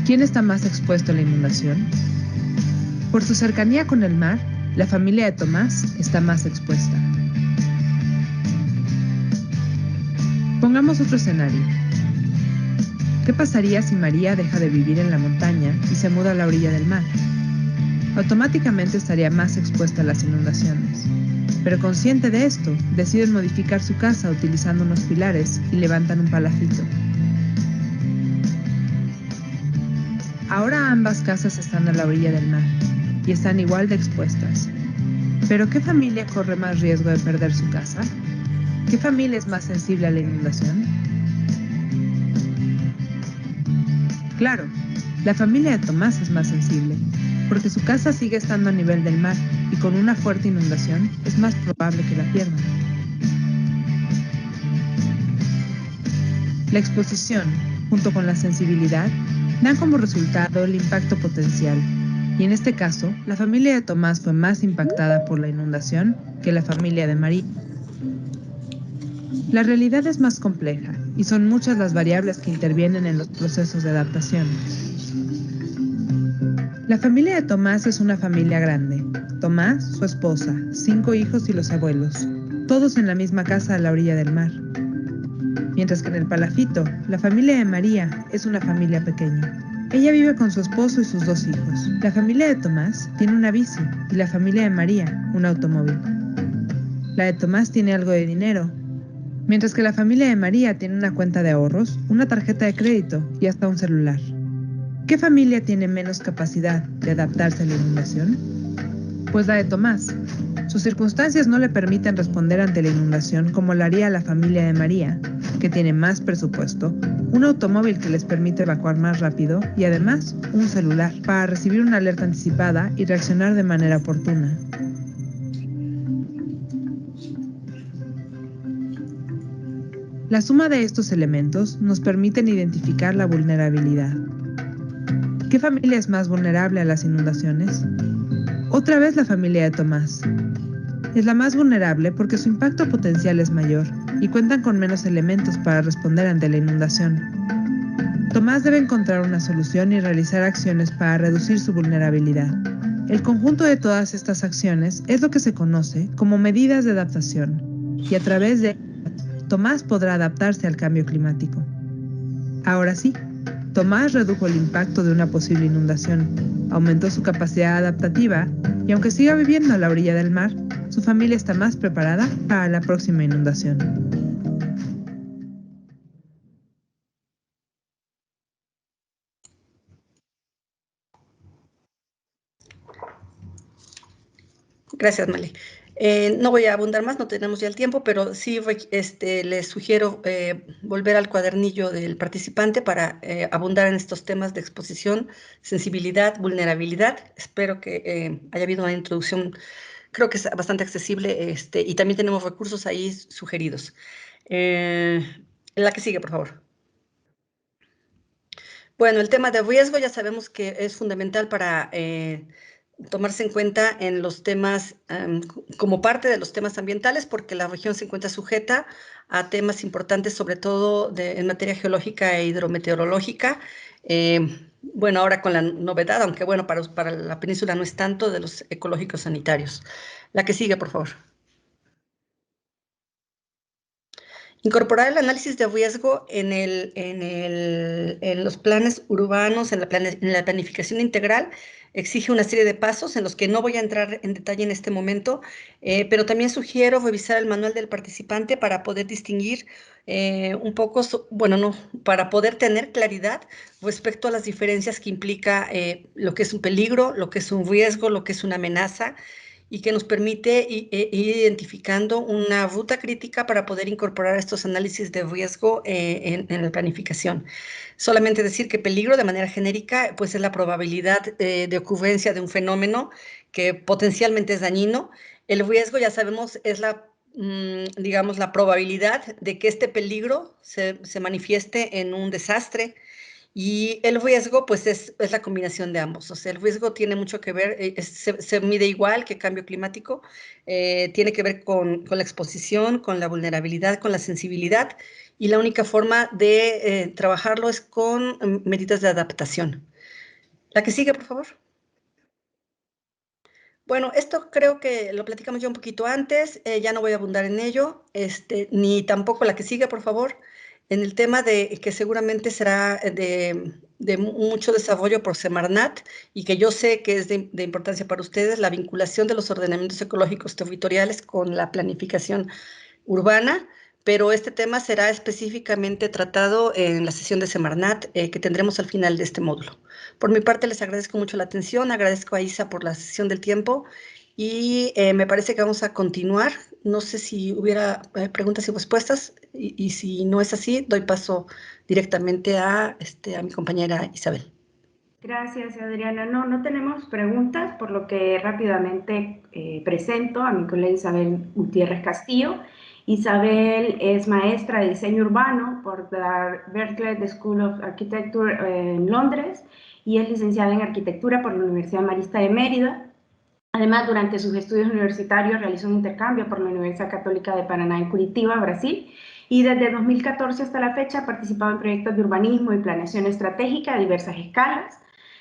¿Quién está más expuesto a la inundación? Por su cercanía con el mar, la familia de Tomás está más expuesta. Pongamos otro escenario. ¿Qué pasaría si María deja de vivir en la montaña y se muda a la orilla del mar? Automáticamente estaría más expuesta a las inundaciones. Pero consciente de esto, deciden modificar su casa utilizando unos pilares y levantan un palafito. Ahora ambas casas están a la orilla del mar y están igual de expuestas. ¿Pero qué familia corre más riesgo de perder su casa? ¿Qué familia es más sensible a la inundación? Claro, la familia de Tomás es más sensible, porque su casa sigue estando a nivel del mar y con una fuerte inundación es más probable que la pierdan. La exposición, junto con la sensibilidad, dan como resultado el impacto potencial, y en este caso, la familia de Tomás fue más impactada por la inundación que la familia de María. La realidad es más compleja y son muchas las variables que intervienen en los procesos de adaptación. La familia de Tomás es una familia grande. Tomás, su esposa, 5 hijos y los abuelos, todos en la misma casa a la orilla del mar. Mientras que en el palafito, la familia de María es una familia pequeña. Ella vive con su esposo y sus 2 hijos. La familia de Tomás tiene una bici y la familia de María un automóvil. La de Tomás tiene algo de dinero, mientras que la familia de María tiene una cuenta de ahorros, una tarjeta de crédito y hasta un celular. ¿Qué familia tiene menos capacidad de adaptarse a la inundación? Pues la de Tomás. Sus circunstancias no le permiten responder ante la inundación como lo haría la familia de María, que tiene más presupuesto, un automóvil que les permite evacuar más rápido y además un celular para recibir una alerta anticipada y reaccionar de manera oportuna. La suma de estos elementos nos permiten identificar la vulnerabilidad. ¿Qué familia es más vulnerable a las inundaciones? Otra vez la familia de Tomás. Es la más vulnerable porque su impacto potencial es mayor y cuentan con menos elementos para responder ante la inundación. Tomás debe encontrar una solución y realizar acciones para reducir su vulnerabilidad. El conjunto de todas estas acciones es lo que se conoce como medidas de adaptación, y a través de ellas, Tomás podrá adaptarse al cambio climático. Ahora sí, Tomás redujo el impacto de una posible inundación, aumentó su capacidad adaptativa y aunque siga viviendo a la orilla del mar, su familia está más preparada para la próxima inundación. Gracias, Male. No voy a abundar más, no tenemos ya el tiempo, pero sí les sugiero volver al cuadernillo del participante para abundar en estos temas de exposición, sensibilidad, vulnerabilidad. Espero que haya habido una introducción, creo que es bastante accesible, y también tenemos recursos ahí sugeridos. La que sigue, por favor. Bueno, el tema de riesgo ya sabemos que es fundamental para tomarse en cuenta en los temas, como parte de los temas ambientales, porque la región se encuentra sujeta a temas importantes, sobre todo en materia geológica e hidrometeorológica. Bueno, ahora con la novedad, aunque bueno, para la península no es tanto, de los ecológicos sanitarios. La que sigue, por favor. Incorporar el análisis de riesgo en los planes urbanos, en la planificación integral, exige una serie de pasos en los que no voy a entrar en detalle en este momento, pero también sugiero revisar el manual del participante para poder distinguir un poco, para poder tener claridad respecto a las diferencias que implica lo que es un peligro, lo que es un riesgo, lo que es una amenaza, y que nos permite ir identificando una ruta crítica para poder incorporar estos análisis de riesgo en la planificación. Solamente decir que peligro de manera genérica pues es la probabilidad de ocurrencia de un fenómeno que potencialmente es dañino. El riesgo, ya sabemos, es digamos, la probabilidad de que este peligro se manifieste en un desastre. Y el riesgo, pues, es la combinación de ambos. O sea, el riesgo tiene mucho que ver, se mide igual que cambio climático, tiene que ver con la exposición, con la vulnerabilidad, con la sensibilidad, y la única forma de trabajarlo es con medidas de adaptación. La que sigue, por favor. Bueno, esto creo que lo platicamos ya un poquito antes, ya no voy a abundar en ello, ni tampoco la que sigue, por favor, en el tema de que seguramente será de mucho desarrollo por Semarnat y que yo sé que es de importancia para ustedes, la vinculación de los ordenamientos ecológicos territoriales con la planificación urbana, pero este tema será específicamente tratado en la sesión de Semarnat que tendremos al final de este módulo. Por mi parte, les agradezco mucho la atención, agradezco a Isa por la sesión del tiempo y me parece que vamos a continuar. No sé si hubiera preguntas y respuestas y si no es así, doy paso directamente a mi compañera Isabel. Gracias, Adriana. No tenemos preguntas, por lo que rápidamente presento a mi colega Isabel Gutiérrez Castillo. Isabel es maestra de diseño urbano por la Berkeley School of Architecture en Londres y es licenciada en arquitectura por la Universidad Marista de Mérida. Además, durante sus estudios universitarios realizó un intercambio por la Universidad Católica de Paraná en Curitiba, Brasil, y desde 2014 hasta la fecha ha participado en proyectos de urbanismo y planeación estratégica a diversas escalas,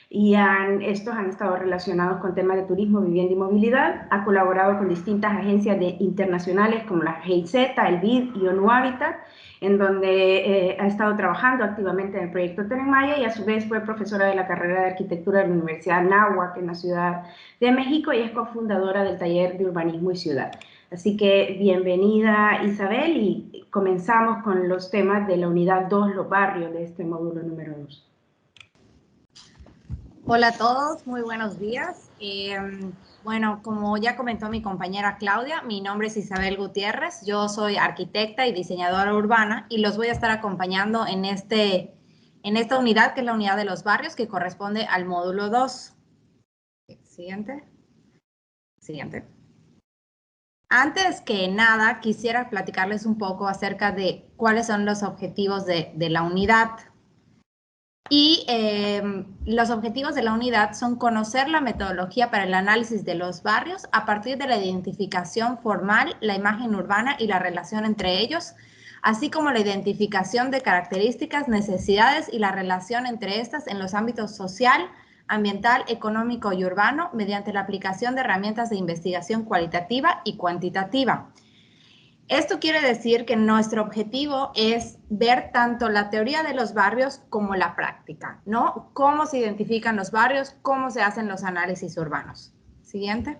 y estos han estado relacionados con temas de turismo, vivienda y movilidad. Ha colaborado con distintas agencias internacionales como la GIZ, el BID y ONU Habitat, en donde ha estado trabajando activamente en el proyecto Tren Maya y a su vez fue profesora de la carrera de arquitectura de la Universidad Anáhuac en la Ciudad de México y es cofundadora del taller de urbanismo y ciudad. Así que bienvenida Isabel y comenzamos con los temas de la unidad 2, los barrios de este módulo número 2. Hola a todos, muy buenos días. Bueno, como ya comentó mi compañera Claudia, mi nombre es Isabel Gutiérrez, yo soy arquitecta y diseñadora urbana y los voy a estar acompañando en esta unidad que es la unidad de los barrios que corresponde al módulo 2. Siguiente. Antes que nada, quisiera platicarles un poco acerca de cuáles son los objetivos de la unidad. Y los objetivos de la unidad son conocer la metodología para el análisis de los barrios a partir de la identificación formal, la imagen urbana y la relación entre ellos, así como la identificación de características, necesidades y la relación entre estas en los ámbitos social, ambiental, económico y urbano mediante la aplicación de herramientas de investigación cualitativa y cuantitativa. Esto quiere decir que nuestro objetivo es ver tanto la teoría de los barrios como la práctica, ¿no? Cómo se identifican los barrios, cómo se hacen los análisis urbanos. Siguiente.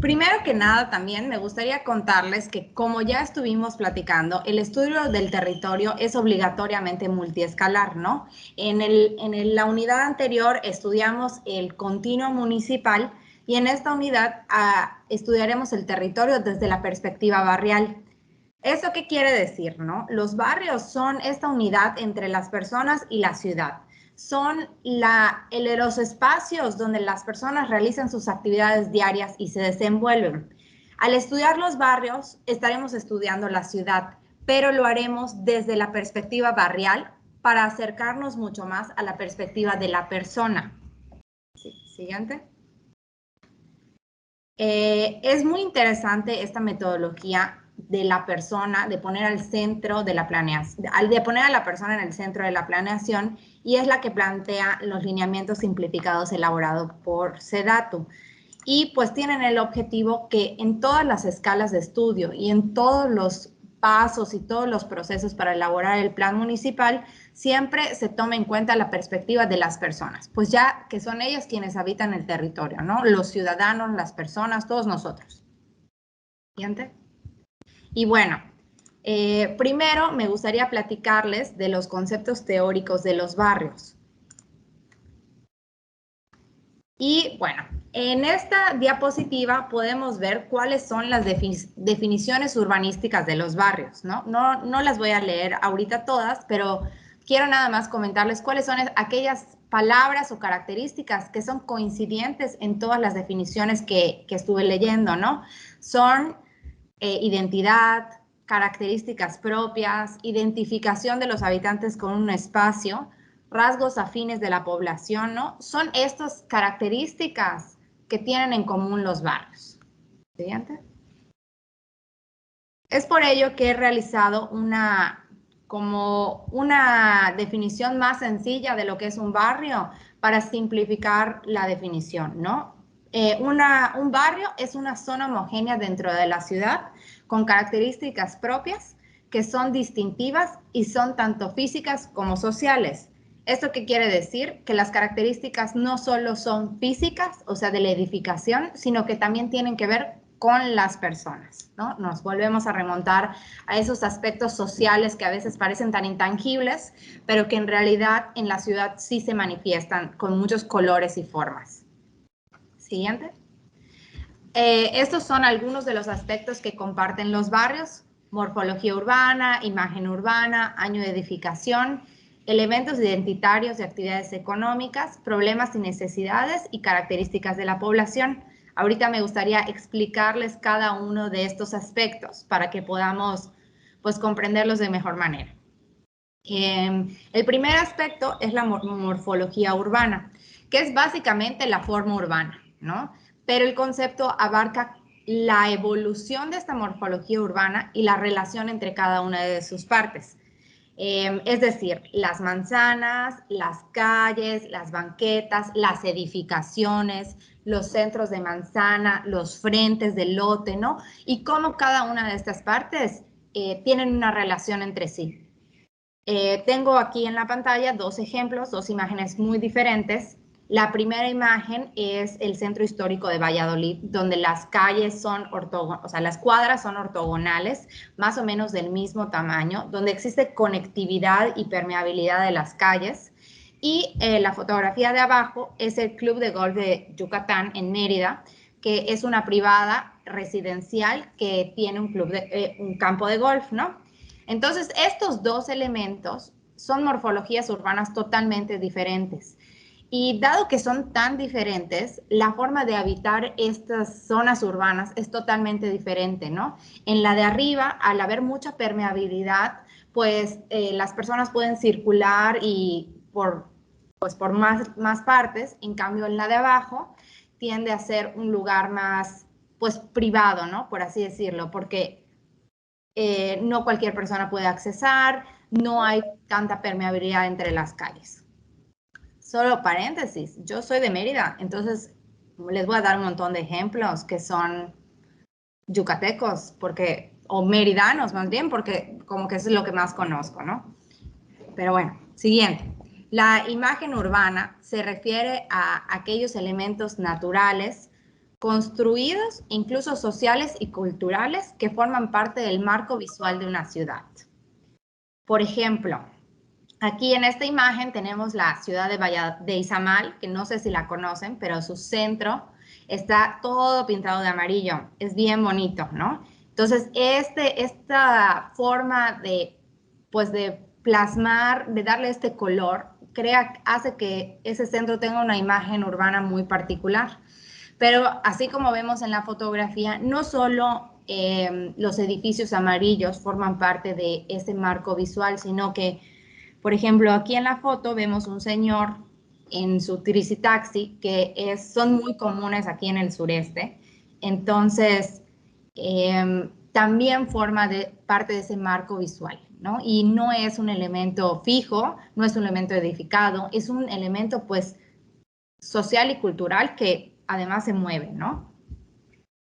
Primero que nada, también me gustaría contarles que, como ya estuvimos platicando, el estudio del territorio es obligatoriamente multiescalar, ¿no? En la unidad anterior estudiamos el continuo municipal, y en esta unidad estudiaremos el territorio desde la perspectiva barrial. ¿Eso qué quiere decir, no? Los barrios son esta unidad entre las personas y la ciudad. Son los espacios donde las personas realizan sus actividades diarias y se desenvuelven. Al estudiar los barrios, estaremos estudiando la ciudad, pero lo haremos desde la perspectiva barrial para acercarnos mucho más a la perspectiva de la persona. Sí, siguiente. Es muy interesante esta metodología de la persona, de poner al centro de la planeación, de poner a la persona en el centro de la planeación, y es la que plantea los lineamientos simplificados elaborados por SEDATU. Y pues tienen el objetivo que en todas las escalas de estudio y en todos los pasos y todos los procesos para elaborar el plan municipal, siempre se tome en cuenta la perspectiva de las personas, pues ya que son ellas quienes habitan el territorio, ¿no? Los ciudadanos, las personas, todos nosotros. Siguiente. Y bueno, primero me gustaría platicarles de los conceptos teóricos de los barrios. Y bueno, en esta diapositiva podemos ver cuáles son las definiciones urbanísticas de los barrios, ¿no? No las voy a leer ahorita todas, pero quiero nada más comentarles cuáles son aquellas palabras o características que son coincidentes en todas las definiciones que estuve leyendo, ¿no? Son identidad, características propias, identificación de los habitantes con un espacio, rasgos afines de la población, ¿no? Son estas características que tienen en común los barrios. Siguiente. Es por ello que he realizado una definición más sencilla de lo que es un barrio para simplificar la definición, ¿no? Un barrio es una zona homogénea dentro de la ciudad con características propias que son distintivas y son tanto físicas como sociales. ¿Esto qué quiere decir? Que las características no solo son físicas, o sea, de la edificación, sino que también tienen que ver con las personas, ¿no? Nos volvemos a remontar a esos aspectos sociales que a veces parecen tan intangibles, pero que en realidad en la ciudad sí se manifiestan con muchos colores y formas. Siguiente. Estos son algunos de los aspectos que comparten los barrios: morfología urbana, imagen urbana, año de edificación, elementos identitarios de actividades económicas, problemas y necesidades y características de la población. Ahorita me gustaría explicarles cada uno de estos aspectos para que podamos, pues, comprenderlos de mejor manera. El primer aspecto es la morfología urbana, que es básicamente la forma urbana, ¿no? Pero el concepto abarca la evolución de esta morfología urbana y la relación entre cada una de sus partes. Es decir, las manzanas, las calles, las banquetas, las edificaciones, los centros de manzana, los frentes del lote, ¿no? Y cómo cada una de estas partes tienen una relación entre sí. Tengo aquí en la pantalla dos ejemplos, dos imágenes muy diferentes. La primera imagen es el centro histórico de Valladolid, donde las calles son ortogonales, o sea, las cuadras son ortogonales, más o menos del mismo tamaño, donde existe conectividad y permeabilidad de las calles. Y la fotografía de abajo es el Club de Golf de Yucatán en Mérida, que es una privada residencial que tiene un campo de golf, ¿no? Entonces, estos dos elementos son morfologías urbanas totalmente diferentes. Y dado que son tan diferentes, la forma de habitar estas zonas urbanas es totalmente diferente, ¿no? En la de arriba, al haber mucha permeabilidad, pues las personas pueden circular y por más partes. En cambio, en la de abajo tiende a ser un lugar más, pues, privado, ¿no? Por así decirlo, porque no cualquier persona puede accesar, no hay tanta permeabilidad entre las calles. Solo paréntesis, yo soy de Mérida, entonces les voy a dar un montón de ejemplos que son yucatecos, o meridanos más bien, porque como que eso es lo que más conozco, ¿no? Pero bueno, siguiente. La imagen urbana se refiere a aquellos elementos naturales construidos, incluso sociales y culturales, que forman parte del marco visual de una ciudad. Por ejemplo, aquí en esta imagen tenemos la ciudad de Izamal, que no sé si la conocen, pero su centro está todo pintado de amarillo. Es bien bonito, ¿no? Entonces, esta forma de plasmar, de darle este color, hace que ese centro tenga una imagen urbana muy particular. Pero así como vemos en la fotografía, no solo los edificios amarillos forman parte de ese marco visual, sino que, por ejemplo, aquí en la foto vemos un señor en su taxi, que son muy comunes aquí en el sureste. Entonces, también forma parte de ese marco visual, ¿no? Y no es un elemento fijo, no es un elemento edificado, es un elemento, pues, social y cultural que además se mueve, ¿no?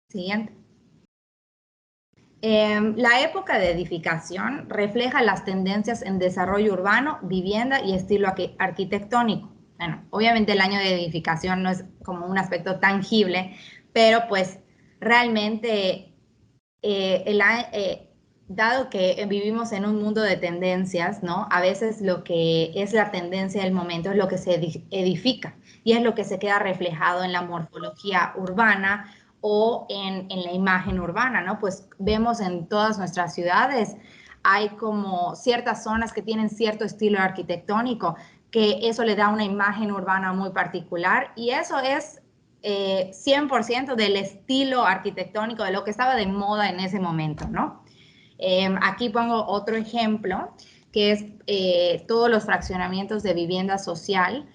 Siguiente. La época de edificación refleja las tendencias en desarrollo urbano, vivienda y estilo arquitectónico. Bueno, obviamente el año de edificación no es como un aspecto tangible, pero pues realmente dado que vivimos en un mundo de tendencias, ¿no? A veces lo que es la tendencia del momento es lo que se edifica y es lo que se queda reflejado en la morfología urbana o en la imagen urbana, ¿no? Pues vemos en todas nuestras ciudades, hay como ciertas zonas que tienen cierto estilo arquitectónico, que eso le da una imagen urbana muy particular y eso es 100% del estilo arquitectónico, de lo que estaba de moda en ese momento, ¿no? Aquí pongo otro ejemplo, que es todos los fraccionamientos de vivienda social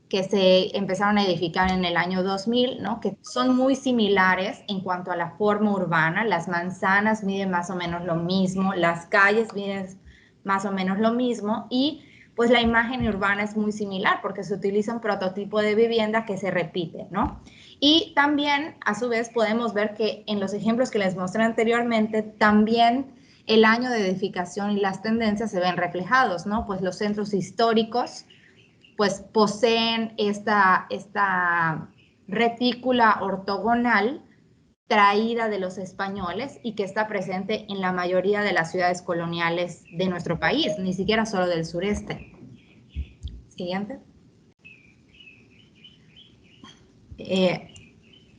que se empezaron a edificar en el año 2000, ¿no? Que son muy similares en cuanto a la forma urbana. Las manzanas miden más o menos lo mismo, las calles miden más o menos lo mismo y pues la imagen urbana es muy similar porque se utiliza un prototipo de vivienda que se repite, ¿no? Y también, a su vez, podemos ver que en los ejemplos que les mostré anteriormente, también el año de edificación y las tendencias se ven reflejados, ¿no? Pues los centros históricos, pues poseen esta retícula ortogonal traída de los españoles y que está presente en la mayoría de las ciudades coloniales de nuestro país, ni siquiera solo del sureste. Siguiente.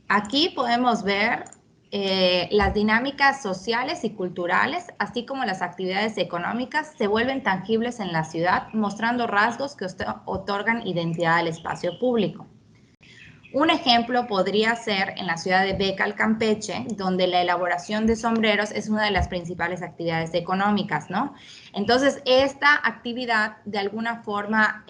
Aquí podemos ver las dinámicas sociales y culturales, así como las actividades económicas, se vuelven tangibles en la ciudad, mostrando rasgos que otorgan identidad al espacio público. Un ejemplo podría ser en la ciudad de Becal, Campeche, donde la elaboración de sombreros es una de las principales actividades económicas, ¿no? Entonces, esta actividad de alguna forma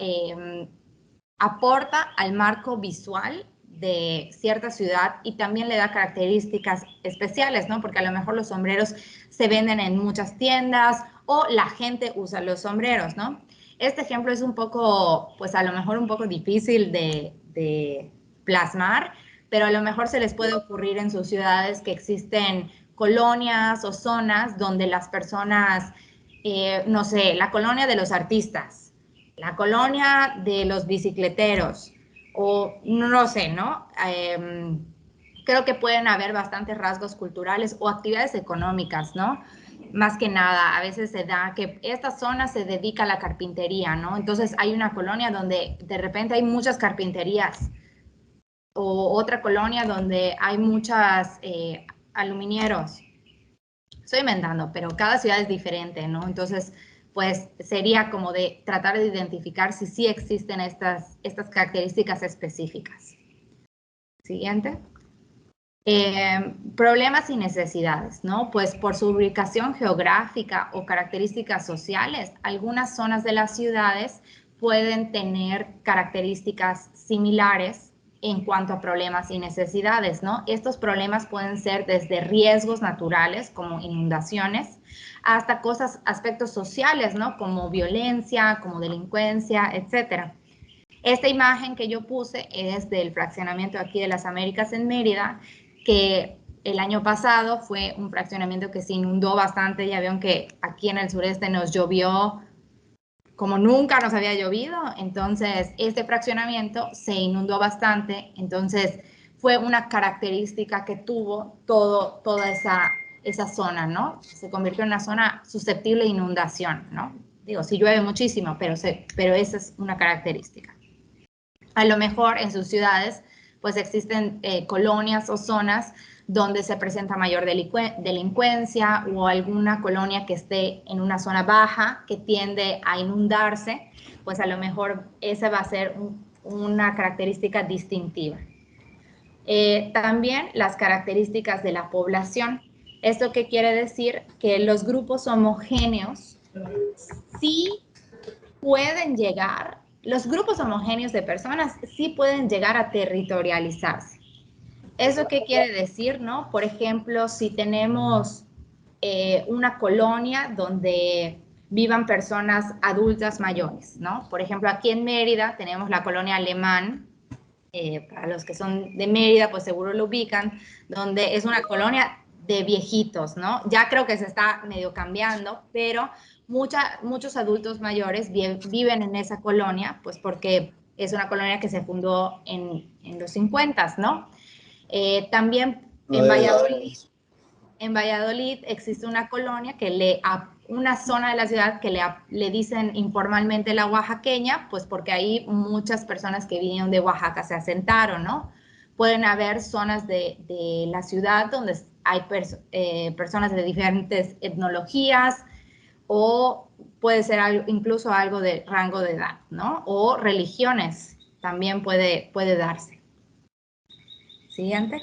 aporta al marco visual de cierta ciudad y también le da características especiales, ¿no? Porque a lo mejor los sombreros se venden en muchas tiendas o la gente usa los sombreros, ¿no? Este ejemplo es un poco, pues a lo mejor un poco difícil de plasmar, pero a lo mejor se les puede ocurrir en sus ciudades que existen colonias o zonas donde las personas, no sé, la colonia de los artistas, la colonia de los bicicleteros, o no sé, ¿no? Creo que pueden haber bastantes rasgos culturales o actividades económicas, ¿no? Más que nada, a veces se da que esta zona se dedica a la carpintería, ¿no? Entonces hay una colonia donde de repente hay muchas carpinterías, o otra colonia donde hay muchas aluminieros. Estoy inventando, pero cada ciudad es diferente, ¿no? Entonces, pues sería como de tratar de identificar si sí existen estas características específicas. Siguiente. Problemas y necesidades, ¿no? Pues por su ubicación geográfica o características sociales, algunas zonas de las ciudades pueden tener características similares en cuanto a problemas y necesidades, ¿no? Estos problemas pueden ser desde riesgos naturales como inundaciones hasta aspectos sociales, ¿no? Como violencia, como delincuencia, etcétera. Esta imagen que yo puse es del fraccionamiento aquí de las Américas en Mérida, que el año pasado fue un fraccionamiento que se inundó bastante. Ya vieron que aquí en el sureste nos llovió como nunca nos había llovido, entonces este fraccionamiento se inundó bastante, entonces fue una característica que tuvo toda esa zona, ¿no? Se convirtió en una zona susceptible de inundación, ¿no? Digo, sí llueve muchísimo, pero esa es una característica. A lo mejor en sus ciudades pues existen colonias o zonas donde se presenta mayor delincuencia o alguna colonia que esté en una zona baja que tiende a inundarse, pues a lo mejor esa va a ser una característica distintiva. También las características de la población. ¿Esto qué quiere decir? Que los grupos homogéneos sí pueden llegar, los grupos homogéneos de personas sí pueden llegar a territorializarse. ¿Eso qué quiere decir, no? Por ejemplo, si tenemos una colonia donde vivan personas adultas mayores, ¿no? Por ejemplo, aquí en Mérida tenemos la colonia Alemán, para los que son de Mérida, pues seguro lo ubican, donde es una colonia de viejitos, ¿no? Ya creo que se está medio cambiando, pero muchos adultos mayores viven en esa colonia, pues porque es una colonia que se fundó en los 50, ¿no? También en Valladolid, en Valladolid existe una colonia una zona de la ciudad que le dicen informalmente la oaxaqueña, pues porque ahí muchas personas que vinieron de Oaxaca se asentaron, ¿no? Pueden haber zonas de la ciudad donde hay personas de diferentes etnologías, o puede ser incluso algo de rango de edad, ¿no? O religiones, también puede darse. Siguiente.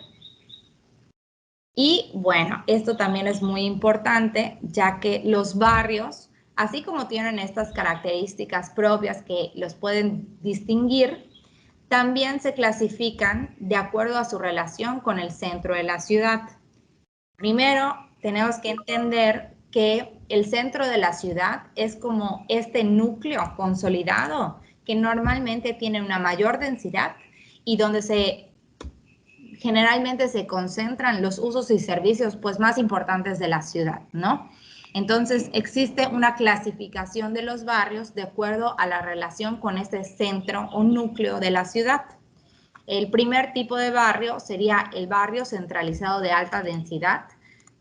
Y bueno, esto también es muy importante, ya que los barrios, así como tienen estas características propias que los pueden distinguir, también se clasifican de acuerdo a su relación con el centro de la ciudad. Primero, tenemos que entender que el centro de la ciudad es como este núcleo consolidado que normalmente tiene una mayor densidad y donde generalmente se concentran los usos y servicios pues más importantes de la ciudad, ¿no? Entonces existe una clasificación de los barrios de acuerdo a la relación con este centro o núcleo de la ciudad. El primer tipo de barrio sería el barrio centralizado de alta densidad,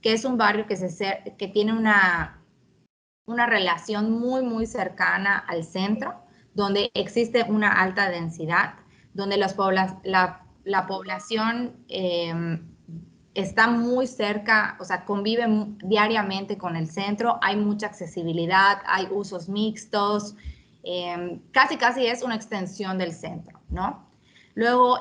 que es un barrio que tiene una relación muy cercana al centro, donde existe una alta densidad, donde la población está muy cerca, o sea, convive diariamente con el centro, hay mucha accesibilidad, hay usos mixtos, casi es una extensión del centro, ¿no? Luego,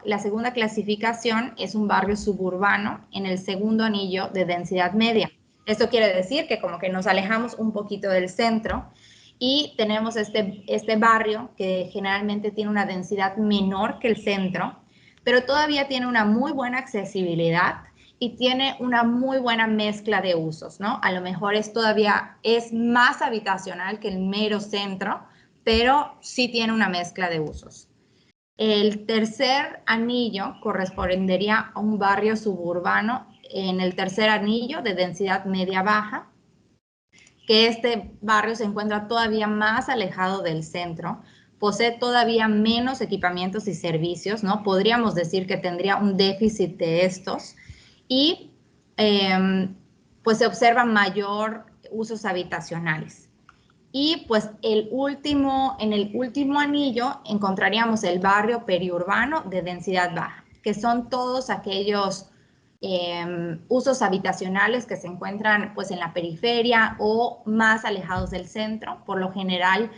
la segunda clasificación es un barrio suburbano en el segundo anillo de densidad media. Esto quiere decir que como que nos alejamos un poquito del centro y tenemos este barrio que generalmente tiene una densidad menor que el centro, pero todavía tiene una muy buena accesibilidad y tiene una muy buena mezcla de usos, ¿no? A lo mejor todavía es más habitacional que el mero centro, pero sí tiene una mezcla de usos. El tercer anillo correspondería a un barrio suburbano en el tercer anillo de densidad media-baja, que este barrio se encuentra todavía más alejado del centro, posee todavía menos equipamientos y servicios, ¿no? Podríamos decir que tendría un déficit de estos y pues se observan mayor usos habitacionales. Y pues en el último anillo encontraríamos el barrio periurbano de densidad baja, que son todos aquellos usos habitacionales que se encuentran pues en la periferia o más alejados del centro. Por lo general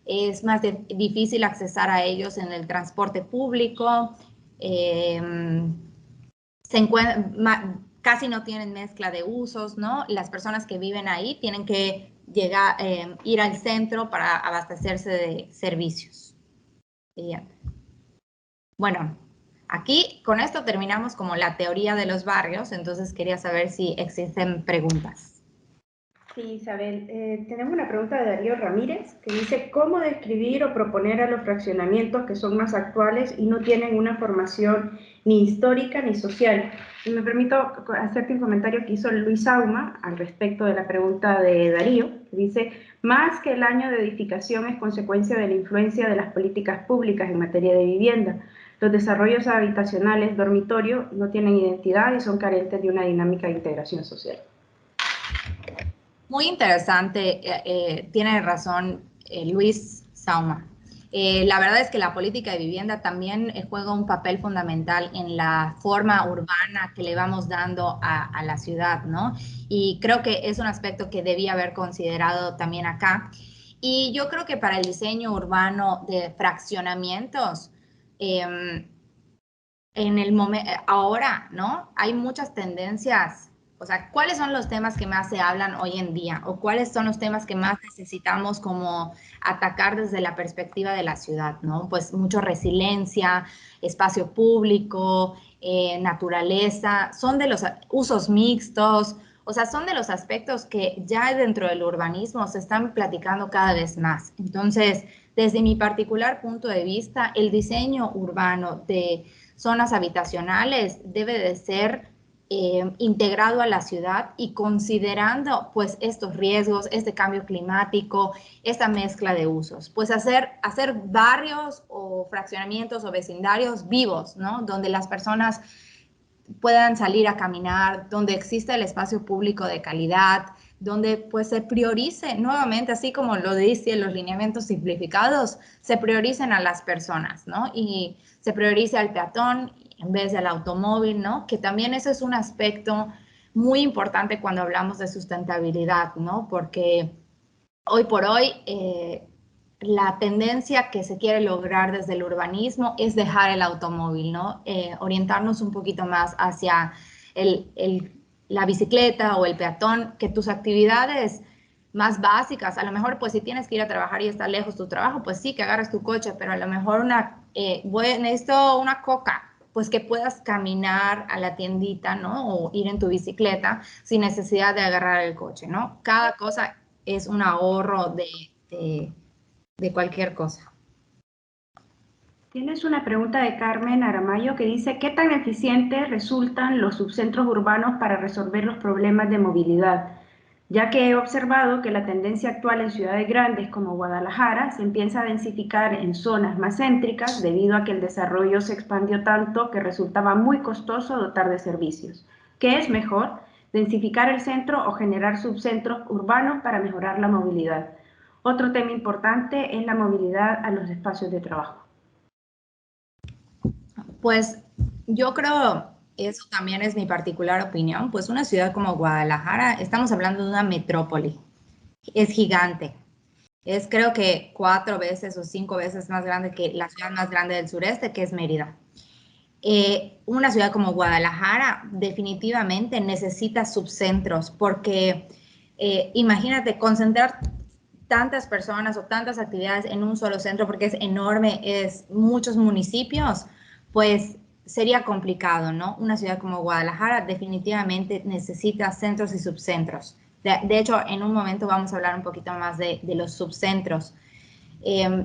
es más difícil accesar a ellos en el transporte público, casi no tienen mezcla de usos, ¿no? Las personas que viven ahí tienen que ir al centro para abastecerse de servicios. Bueno, aquí con esto terminamos como la teoría de los barrios, entonces quería saber si existen preguntas. Sí, Isabel, tenemos una pregunta de Darío Ramírez que dice ¿cómo describir o proponer a los fraccionamientos que son más actuales y no tienen una formación ni histórica ni social? Y me permito hacerte un comentario que hizo Luis Sauma al respecto de la pregunta de Darío, que dice más que el año de edificación es consecuencia de la influencia de las políticas públicas en materia de vivienda. Los desarrollos habitacionales, dormitorio, no tienen identidad y son carentes de una dinámica de integración social. Muy interesante, tiene razón Luis Sauma. La verdad es que la política de vivienda también juega un papel fundamental en la forma urbana que le vamos dando a la ciudad, ¿no? Y creo que es un aspecto que debía haber considerado también acá. Y yo creo que para el diseño urbano de fraccionamientos, ahora, ¿no? Hay muchas tendencias. O sea, ¿cuáles son los temas que más se hablan hoy en día? ¿O cuáles son los temas que más necesitamos como atacar desde la perspectiva de la ciudad, ¿no? Pues mucho resiliencia, espacio público, naturaleza, son de los usos mixtos, o sea, son de los aspectos que ya dentro del urbanismo se están platicando cada vez más. Entonces, desde mi particular punto de vista, el diseño urbano de zonas habitacionales debe de ser integrado a la ciudad y considerando pues estos riesgos, este cambio climático, esta mezcla de usos, pues hacer barrios o fraccionamientos o vecindarios vivos, ¿no? Donde las personas puedan salir a caminar, donde exista el espacio público de calidad, donde pues se priorice nuevamente, así como lo dicen los lineamientos simplificados, se prioricen a las personas, ¿no? Y se priorice al peatón en vez del automóvil, ¿no? Que también eso es un aspecto muy importante cuando hablamos de sustentabilidad, ¿no? Porque hoy por hoy la tendencia que se quiere lograr desde el urbanismo es dejar el automóvil, ¿no? Orientarnos un poquito más hacia la bicicleta o el peatón, que tus actividades más básicas, a lo mejor pues si tienes que ir a trabajar y está lejos tu trabajo, pues sí, que agarres tu coche, pero a lo mejor necesito una coca, pues que puedas caminar a la tiendita, ¿no? O ir en tu bicicleta sin necesidad de agarrar el coche, ¿no? Cada cosa es un ahorro de cualquier cosa. Tienes una pregunta de Carmen Aramayo que dice, ¿qué tan eficientes resultan los subcentros urbanos para resolver los problemas de movilidad? Ya que he observado que la tendencia actual en ciudades grandes como Guadalajara se empieza a densificar en zonas más céntricas debido a que el desarrollo se expandió tanto que resultaba muy costoso dotar de servicios. ¿Qué es mejor? ¿Densificar el centro o generar subcentros urbanos para mejorar la movilidad? Otro tema importante es la movilidad a los espacios de trabajo. Pues yo creo, eso también es mi particular opinión, pues una ciudad como Guadalajara, estamos hablando de una metrópoli, es gigante, es creo que 4 veces o 5 veces más grande que la ciudad más grande del sureste, que es Mérida. Una ciudad como Guadalajara definitivamente necesita subcentros porque imagínate concentrar tantas personas o tantas actividades en un solo centro porque es enorme, es muchos municipios, pues sería complicado, ¿no? Una ciudad como Guadalajara definitivamente necesita centros y subcentros. De hecho, en un momento vamos a hablar un poquito más de los subcentros.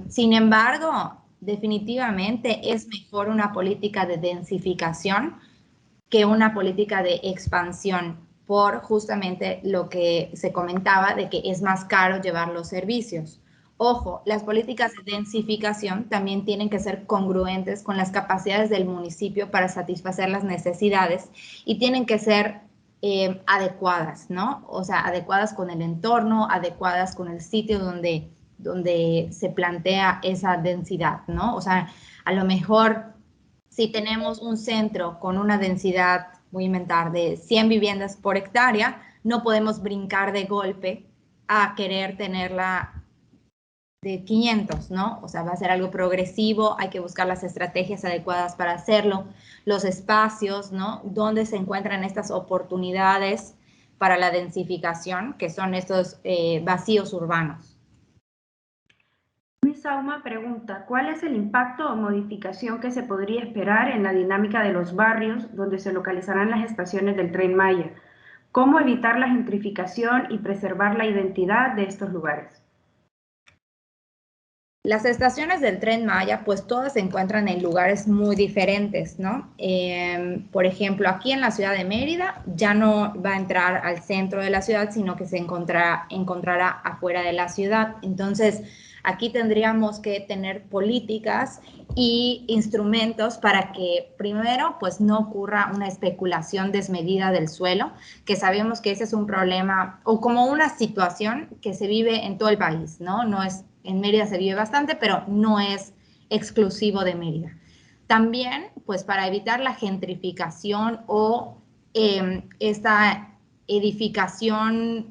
Sin embargo, definitivamente es mejor una política de densificación que una política de expansión por justamente lo que se comentaba de que es más caro llevar los servicios. Ojo, las políticas de densificación también tienen que ser congruentes con las capacidades del municipio para satisfacer las necesidades y tienen que ser adecuadas, ¿no? O sea, adecuadas con el entorno, adecuadas con el sitio donde se plantea esa densidad, ¿no? O sea, a lo mejor si tenemos un centro con una densidad, voy a inventar, de 100 viviendas por hectárea, no podemos brincar de golpe a querer tenerla de 500, ¿no? O sea, va a ser algo progresivo, hay que buscar las estrategias adecuadas para hacerlo, los espacios, ¿no? Dónde se encuentran estas oportunidades para la densificación, que son estos vacíos urbanos. Luis Sauma pregunta, ¿cuál es el impacto o modificación que se podría esperar en la dinámica de los barrios donde se localizarán las estaciones del Tren Maya? ¿Cómo evitar la gentrificación y preservar la identidad de estos lugares? Las estaciones del Tren Maya, pues todas se encuentran en lugares muy diferentes, ¿no? Por ejemplo, aquí en la ciudad de Mérida ya no va a entrar al centro de la ciudad, sino que se encontrará afuera de la ciudad. Entonces, aquí tendríamos que tener políticas y instrumentos para que primero, pues no ocurra una especulación desmedida del suelo, que sabemos que ese es un problema o como una situación que se vive en todo el país, ¿no? En Mérida se vive bastante, pero no es exclusivo de Mérida. También, pues para evitar la gentrificación o esta edificación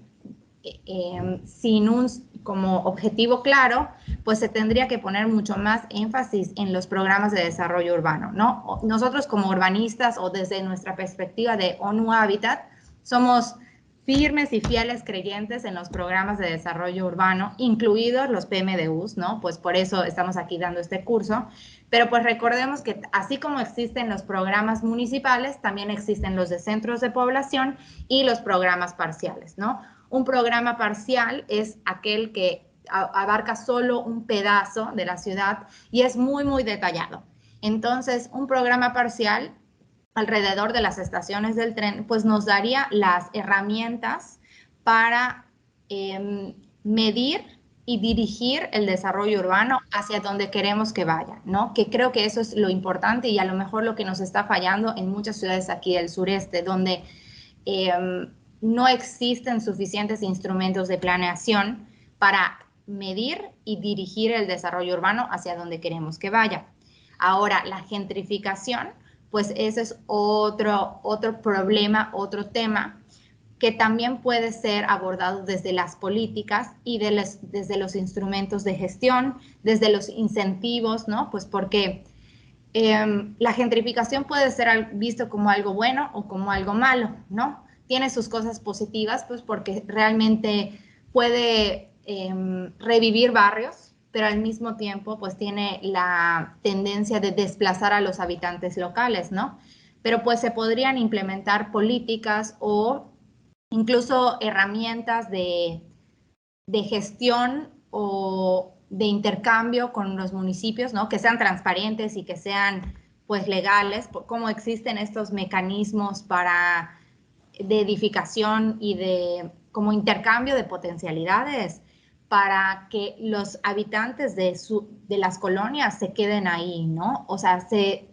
sin un como objetivo claro, pues se tendría que poner mucho más énfasis en los programas de desarrollo urbano, ¿no? Nosotros como urbanistas o desde nuestra perspectiva de ONU Habitat, somos firmes y fieles creyentes en los programas de desarrollo urbano, incluidos los PMDUs, ¿no? Pues por eso estamos aquí dando este curso, pero pues recordemos que así como existen los programas municipales, también existen los de centros de población y los programas parciales, ¿no? Un programa parcial es aquel que abarca solo un pedazo de la ciudad y es muy, muy detallado. Entonces, un programa parcial alrededor de las estaciones del tren, pues nos daría las herramientas para medir y dirigir el desarrollo urbano hacia donde queremos que vaya, ¿no? Que creo que eso es lo importante y a lo mejor lo que nos está fallando en muchas ciudades aquí del sureste, donde no existen suficientes instrumentos de planeación para medir y dirigir el desarrollo urbano hacia donde queremos que vaya. Ahora, la gentrificación, pues ese es otro problema, otro tema que también puede ser abordado desde las políticas y desde los instrumentos de gestión, desde los incentivos, ¿no? Pues porque la gentrificación puede ser visto como algo bueno o como algo malo, ¿no? Tiene sus cosas positivas, pues porque realmente puede revivir barrios, pero al mismo tiempo, pues tiene la tendencia de desplazar a los habitantes locales, ¿no? Pero pues se podrían implementar políticas o incluso herramientas de gestión o de intercambio con los municipios, ¿no? Que sean transparentes y que sean pues legales, como existen estos mecanismos de edificación y de como intercambio de potencialidades para que los habitantes de las colonias se queden ahí, ¿no? O sea, se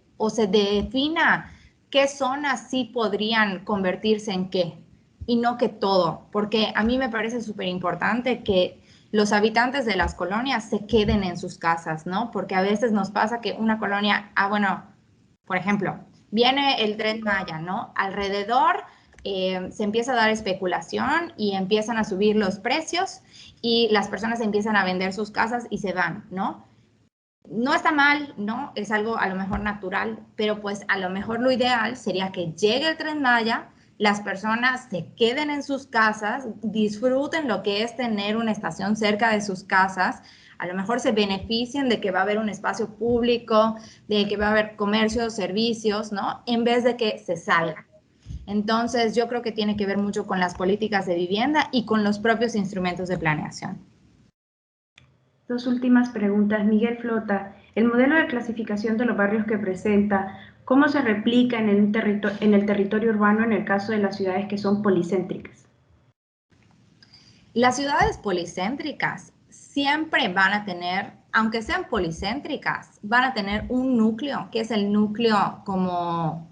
defina qué zonas sí podrían convertirse en qué y no que todo, porque a mí me parece súper importante que los habitantes de las colonias se queden en sus casas, ¿no? Porque a veces nos pasa que una colonia, bueno, por ejemplo, viene el Tren Maya, ¿no? Alrededor se empieza a dar especulación y empiezan a subir los precios y las personas empiezan a vender sus casas y se van, ¿no? No está mal, ¿no? Es algo a lo mejor natural, pero pues a lo mejor lo ideal sería que llegue el Tren Maya, las personas se queden en sus casas, disfruten lo que es tener una estación cerca de sus casas, a lo mejor se beneficien de que va a haber un espacio público, de que va a haber comercio, servicios, ¿no? En vez de que se salgan. Entonces, yo creo que tiene que ver mucho con las políticas de vivienda y con los propios instrumentos de planeación. Dos últimas preguntas. Miguel Flota, el modelo de clasificación de los barrios que presenta, ¿cómo se replica en el territorio urbano en el caso de las ciudades que son policéntricas? Las ciudades policéntricas siempre van a tener, aunque sean policéntricas, van a tener un núcleo, que es el núcleo como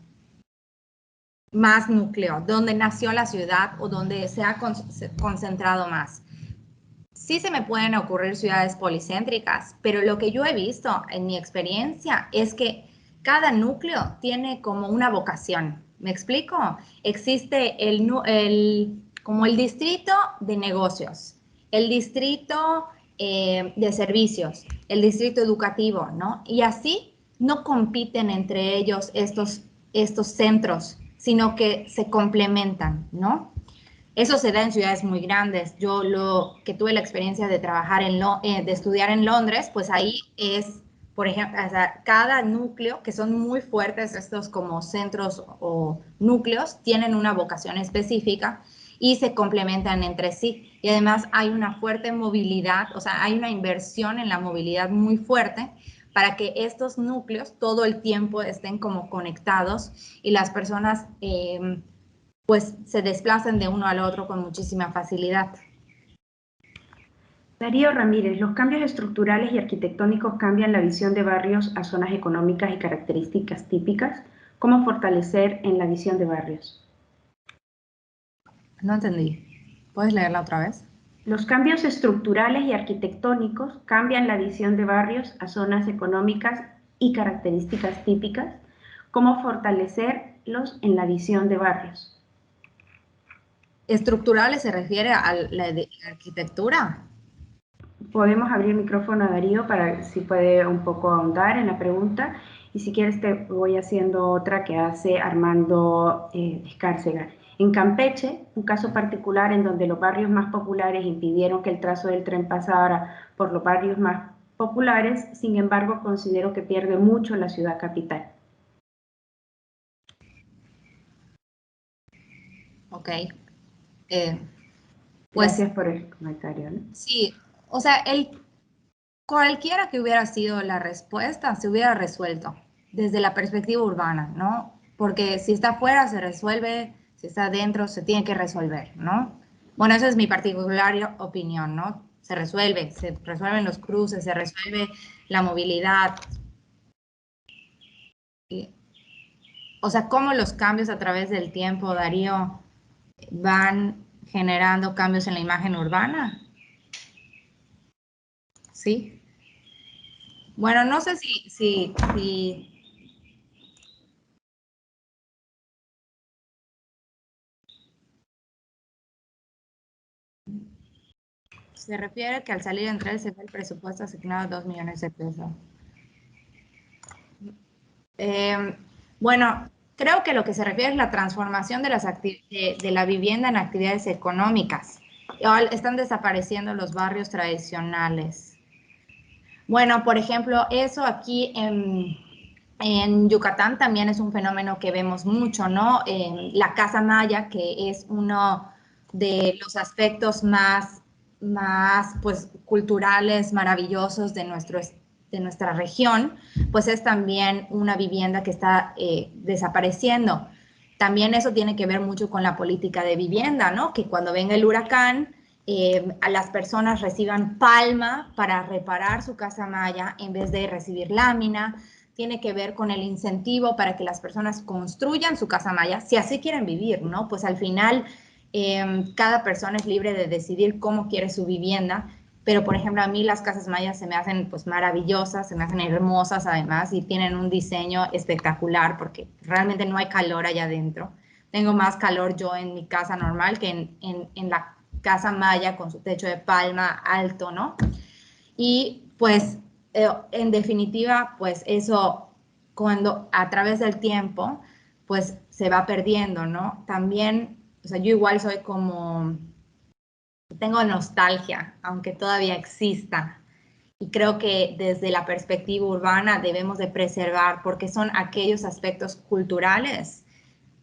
más núcleo, donde nació la ciudad o donde se ha concentrado más. Sí se me pueden ocurrir ciudades policéntricas, pero lo que yo he visto en mi experiencia es que cada núcleo tiene como una vocación. ¿Me explico? Existe como el distrito de negocios, el distrito de servicios, el distrito educativo, ¿no? Y así no compiten entre ellos estos centros, sino que se complementan, ¿no? Eso se da en ciudades muy grandes. Yo lo que tuve la experiencia de trabajar de estudiar en Londres, pues ahí es, por ejemplo, o sea, cada núcleo, que son muy fuertes estos como centros o núcleos, tienen una vocación específica y se complementan entre sí. Y además hay una fuerte movilidad, o sea, hay una inversión en la movilidad muy fuerte para que estos núcleos todo el tiempo estén como conectados y las personas pues se desplazan de uno al otro con muchísima facilidad. Darío Ramírez, los cambios estructurales y arquitectónicos cambian la visión de barrios a zonas económicas y características típicas. ¿Cómo fortalecer en la visión de barrios? No entendí. ¿Puedes leerla otra vez? Los cambios estructurales y arquitectónicos cambian la visión de barrios a zonas económicas y características típicas. ¿Cómo fortalecerlos en la visión de barrios? ¿Estructurales se refiere a la arquitectura? Podemos abrir el micrófono a Darío para si puede un poco ahondar en la pregunta. Y si quieres te voy haciendo otra que hace Armando Escárcega. En Campeche, un caso particular en donde los barrios más populares impidieron que el trazo del tren pasara por los barrios más populares, sin embargo, considero que pierde mucho la ciudad capital. Ok. Pues, gracias por el comentario, ¿no? Sí, o sea, cualquiera que hubiera sido la respuesta se hubiera resuelto desde la perspectiva urbana, ¿no? Porque si está afuera se resuelve, si está adentro se tiene que resolver, ¿no? Bueno, esa es mi particular opinión, ¿no? se resuelven los cruces, se resuelve la movilidad. O sea, cómo los cambios a través del tiempo, Darío, van generando cambios en la imagen urbana. ¿Sí? Bueno, no sé si se refiere que al salir entre él se ve el presupuesto asignado 2 millones de pesos. Bueno, creo que lo que se refiere es la transformación de la vivienda en actividades económicas. Están desapareciendo los barrios tradicionales. Bueno, por ejemplo, eso aquí en Yucatán también es un fenómeno que vemos mucho, ¿no? La Casa Maya, que es uno de los aspectos más pues, culturales, maravillosos de nuestra región, pues es también una vivienda que está desapareciendo. También eso tiene que ver mucho con la política de vivienda, ¿no? Que cuando venga el huracán, a las personas reciban palma para reparar su casa maya en vez de recibir lámina. Tiene que ver con el incentivo para que las personas construyan su casa maya, si así quieren vivir, ¿no? Pues al final cada persona es libre de decidir cómo quiere su vivienda, pero por ejemplo a mí las casas mayas se me hacen pues maravillosas, se me hacen hermosas además y tienen un diseño espectacular porque realmente no hay calor allá adentro. Tengo más calor yo en mi casa normal que en la casa maya con su techo de palma alto, ¿no? Y pues en definitiva, pues eso cuando a través del tiempo, pues se va perdiendo, ¿no? También, o sea, yo igual soy como, tengo nostalgia, aunque todavía exista. Y creo que desde la perspectiva urbana debemos de preservar porque son aquellos aspectos culturales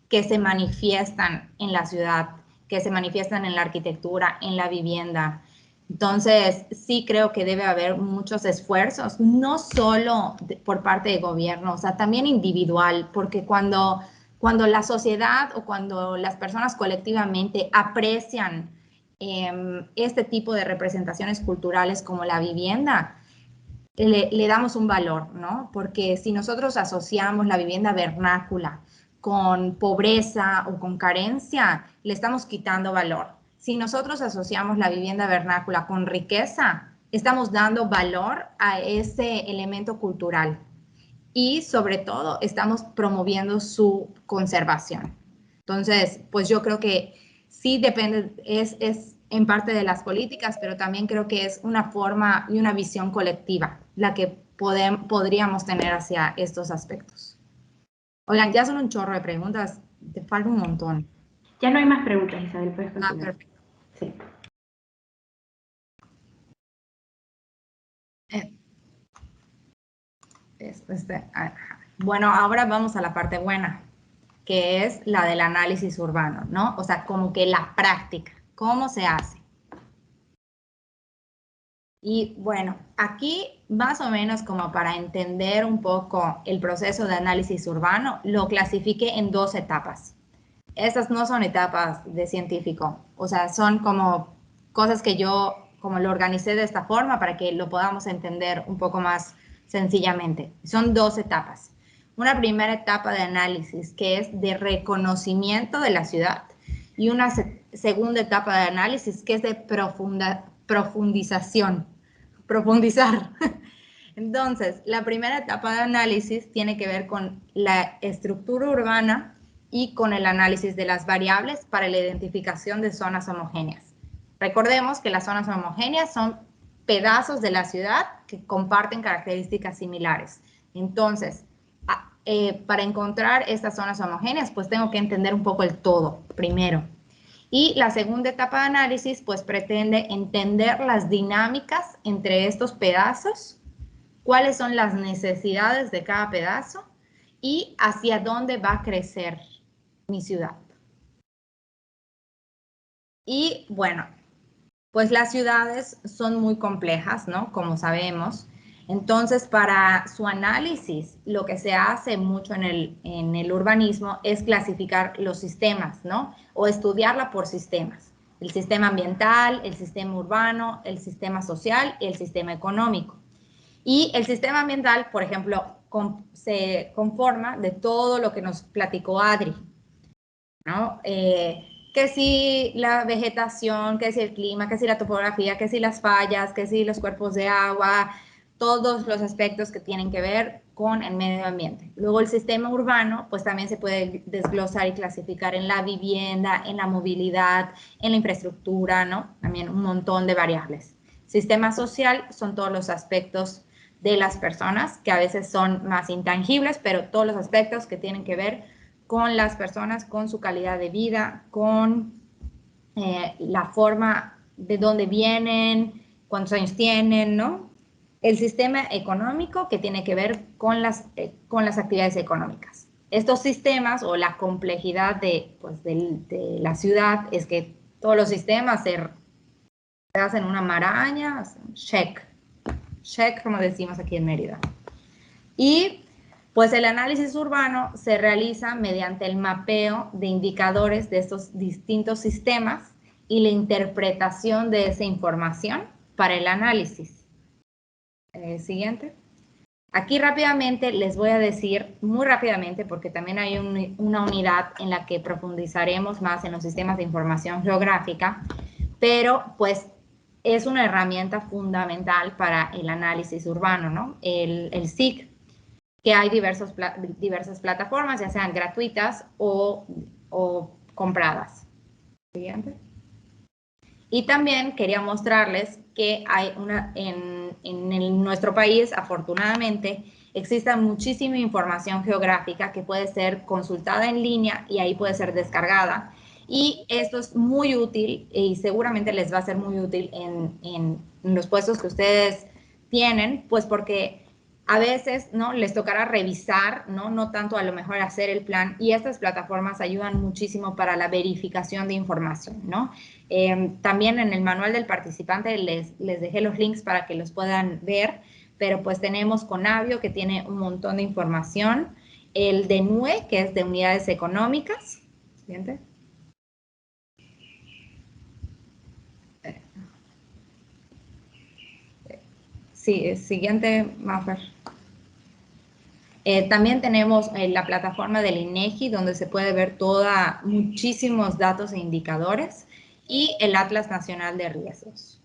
que se manifiestan en la ciudad, que se manifiestan en la arquitectura, en la vivienda. Entonces, sí creo que debe haber muchos esfuerzos, no solo por parte del gobierno, o sea, también individual, porque cuando la sociedad o cuando las personas colectivamente aprecian este tipo de representaciones culturales como la vivienda, le damos un valor, ¿no? Porque si nosotros asociamos la vivienda vernácula con pobreza o con carencia, le estamos quitando valor. Si nosotros asociamos la vivienda vernácula con riqueza, estamos dando valor a ese elemento cultural y sobre todo estamos promoviendo su conservación. Entonces, pues yo creo que sí depende, es en parte de las políticas, pero también creo que es una forma y una visión colectiva la que podríamos tener hacia estos aspectos. Oigan, ya son un chorro de preguntas, te falta un montón. Ya no hay más preguntas, Isabel, puedes continuar. Perfecto. Sí. Bueno, ahora vamos a la parte buena, que es la del análisis urbano, ¿no? O sea, como que la práctica, ¿cómo se hace? Y bueno, aquí más o menos como para entender un poco el proceso de análisis urbano, lo clasifiqué en 2 etapas. Estas no son etapas de científico, o sea, son como cosas que yo como lo organicé de esta forma para que lo podamos entender un poco más sencillamente. Son 2 etapas. Una primera etapa de análisis que es de reconocimiento de la ciudad y una segunda etapa de análisis que es de profundizar. Entonces, la primera etapa de análisis tiene que ver con la estructura urbana y con el análisis de las variables para la identificación de zonas homogéneas. Recordemos que las zonas homogéneas son pedazos de la ciudad que comparten características similares. Entonces, para encontrar estas zonas homogéneas, pues tengo que entender un poco el todo primero. Y la segunda etapa de análisis, pues pretende entender las dinámicas entre estos pedazos, cuáles son las necesidades de cada pedazo y hacia dónde va a crecer mi ciudad. Y bueno, pues las ciudades son muy complejas, ¿no? Como sabemos. Entonces, para su análisis, lo que se hace mucho en el urbanismo es clasificar los sistemas, ¿no? O estudiarla por sistemas. el sistema ambiental, el sistema urbano, el sistema social y el sistema económico. Y el sistema ambiental, por ejemplo, se conforma de todo lo que nos platicó Adri, ¿no? Que si la vegetación, que si el clima, que si la topografía, que si las fallas, que si los cuerpos de agua, todos los aspectos que tienen que ver con el medio ambiente. Luego el sistema urbano, pues también se puede desglosar y clasificar en la vivienda, en la movilidad, en la infraestructura, ¿no? También un montón de variables. Sistema social son todos los aspectos de las personas, que a veces son más intangibles, pero todos los aspectos que tienen que ver con las personas, con su calidad de vida, con la forma de dónde vienen, cuántos años tienen, ¿no? El sistema económico, que tiene que ver con las actividades económicas. Estos sistemas, o la complejidad de la ciudad, es que todos los sistemas se hacen una maraña, check, como decimos aquí en Mérida. Y pues el análisis urbano se realiza mediante el mapeo de indicadores de estos distintos sistemas y la interpretación de esa información para el análisis. Siguiente. Aquí rápidamente les voy a decir, muy rápidamente, porque también hay una unidad en la que profundizaremos más en los sistemas de información geográfica, pero pues es una herramienta fundamental para el análisis urbano, ¿no? El SIG, que hay diversas plataformas, ya sean gratuitas o compradas. Siguiente. Y también quería mostrarles que hay en nuestro país, afortunadamente, existe muchísima información geográfica que puede ser consultada en línea y ahí puede ser descargada. Y esto es muy útil y seguramente les va a ser muy útil en los puestos que ustedes tienen, pues porque a veces, ¿no?, les tocará revisar, no tanto a lo mejor hacer el plan, y estas plataformas ayudan muchísimo para la verificación de información, ¿no? También en el manual del participante les dejé los links para que los puedan ver, pero pues tenemos Conavio, que tiene un montón de información, el DENUE, que es de unidades económicas. Siguiente. Sí, siguiente, Mafer. También tenemos la plataforma del INEGI, donde se puede ver muchísimos datos e indicadores, y el Atlas Nacional de Riesgos.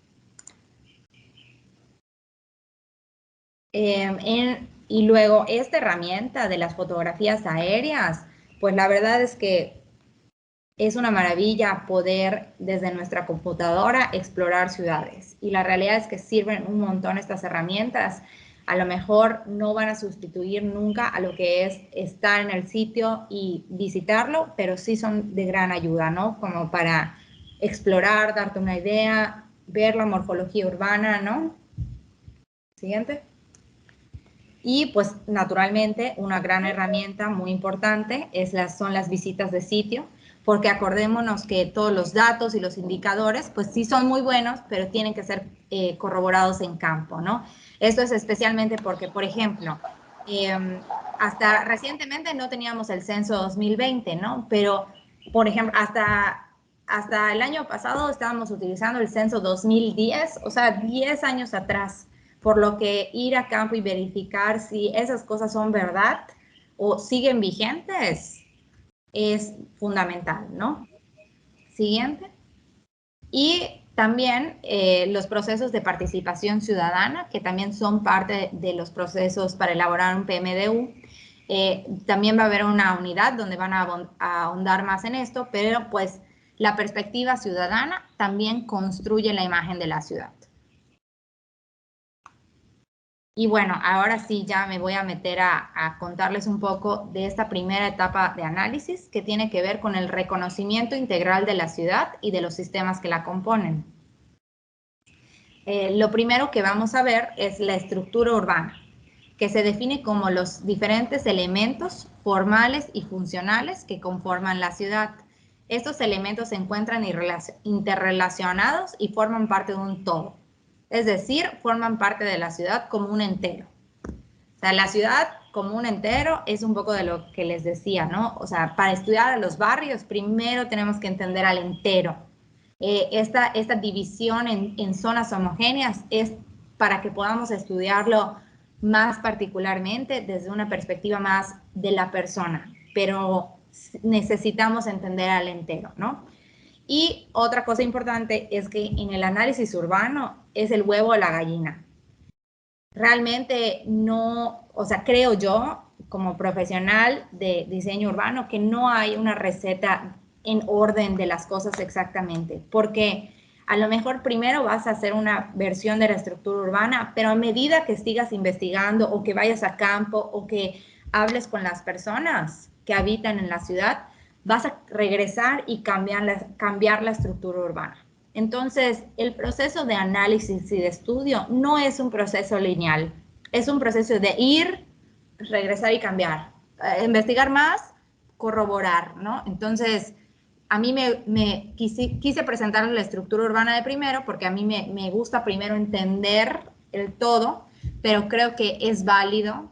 Y luego esta herramienta de las fotografías aéreas, pues la verdad es que es una maravilla poder desde nuestra computadora explorar ciudades. Y la realidad es que sirven un montón estas herramientas. A lo mejor no van a sustituir nunca a lo que es estar en el sitio y visitarlo, pero sí son de gran ayuda, ¿no? Como para explorar, darte una idea, ver la morfología urbana, ¿no? Siguiente. Y pues naturalmente una gran herramienta muy importante son las visitas de sitio, porque acordémonos que todos los datos y los indicadores pues sí son muy buenos, pero tienen que ser corroborados en campo, ¿no? Esto es especialmente porque, por ejemplo, hasta recientemente no teníamos el censo 2020, ¿no? Pero, por ejemplo, hasta el año pasado estábamos utilizando el censo 2010, o sea, 10 años atrás. Por lo que ir a campo y verificar si esas cosas son verdad o siguen vigentes es fundamental, ¿no? Siguiente. Y también los procesos de participación ciudadana, que también son parte de los procesos para elaborar un PMDU. También va a haber una unidad donde van a ahondar más en esto, pero pues la perspectiva ciudadana también construye la imagen de la ciudad. Y bueno, ahora sí ya me voy a meter a contarles un poco de esta primera etapa de análisis, que tiene que ver con el reconocimiento integral de la ciudad y de los sistemas que la componen. Lo primero que vamos a ver es la estructura urbana, que se define como los diferentes elementos formales y funcionales que conforman la ciudad. Estos elementos se encuentran interrelacionados y forman parte de un todo. Es decir, forman parte de la ciudad como un entero. O sea, la ciudad como un entero es un poco de lo que les decía, ¿no? O sea, para estudiar a los barrios, primero tenemos que entender al entero. Esta división en zonas homogéneas es para que podamos estudiarlo más particularmente desde una perspectiva más de la persona, pero necesitamos entender al entero, ¿no? Y otra cosa importante es que en el análisis urbano es el huevo o la gallina. Realmente no, o sea, creo yo como profesional de diseño urbano que no hay una receta en orden de las cosas exactamente, porque a lo mejor primero vas a hacer una versión de la estructura urbana, pero a medida que sigas investigando o que vayas a campo o que hables con las personas que habitan en la ciudad, vas a regresar y cambiar la estructura urbana. Entonces, el proceso de análisis y de estudio no es un proceso lineal, es un proceso de ir, regresar y cambiar, investigar más, corroborar, ¿no? Entonces, a mí me quise presentar la estructura urbana de primero porque a mí me gusta primero entender el todo, pero creo que es válido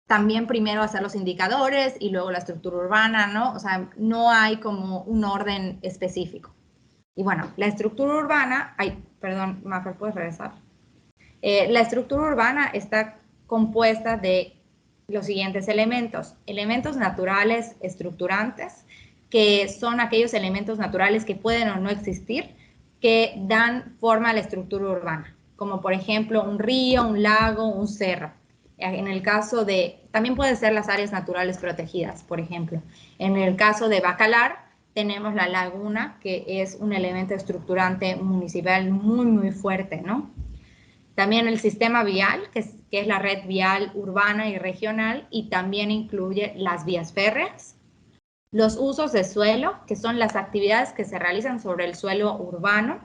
también primero hacer los indicadores y luego la estructura urbana, ¿no? O sea, no hay como un orden específico. Y bueno, la estructura urbana, perdón, Mafer, ¿puedes regresar? La estructura urbana está compuesta de los siguientes elementos. Elementos naturales estructurantes, que son aquellos elementos naturales que pueden o no existir, que dan forma a la estructura urbana, como por ejemplo un río, un lago, un cerro. En el caso de, también pueden ser las áreas naturales protegidas, por ejemplo. En el caso de Bacalar, tenemos la laguna, que es un elemento estructurante municipal muy, muy fuerte, ¿no? También el sistema vial, que es la red vial urbana y regional, y también incluye las vías férreas. Los usos de suelo, que son las actividades que se realizan sobre el suelo urbano,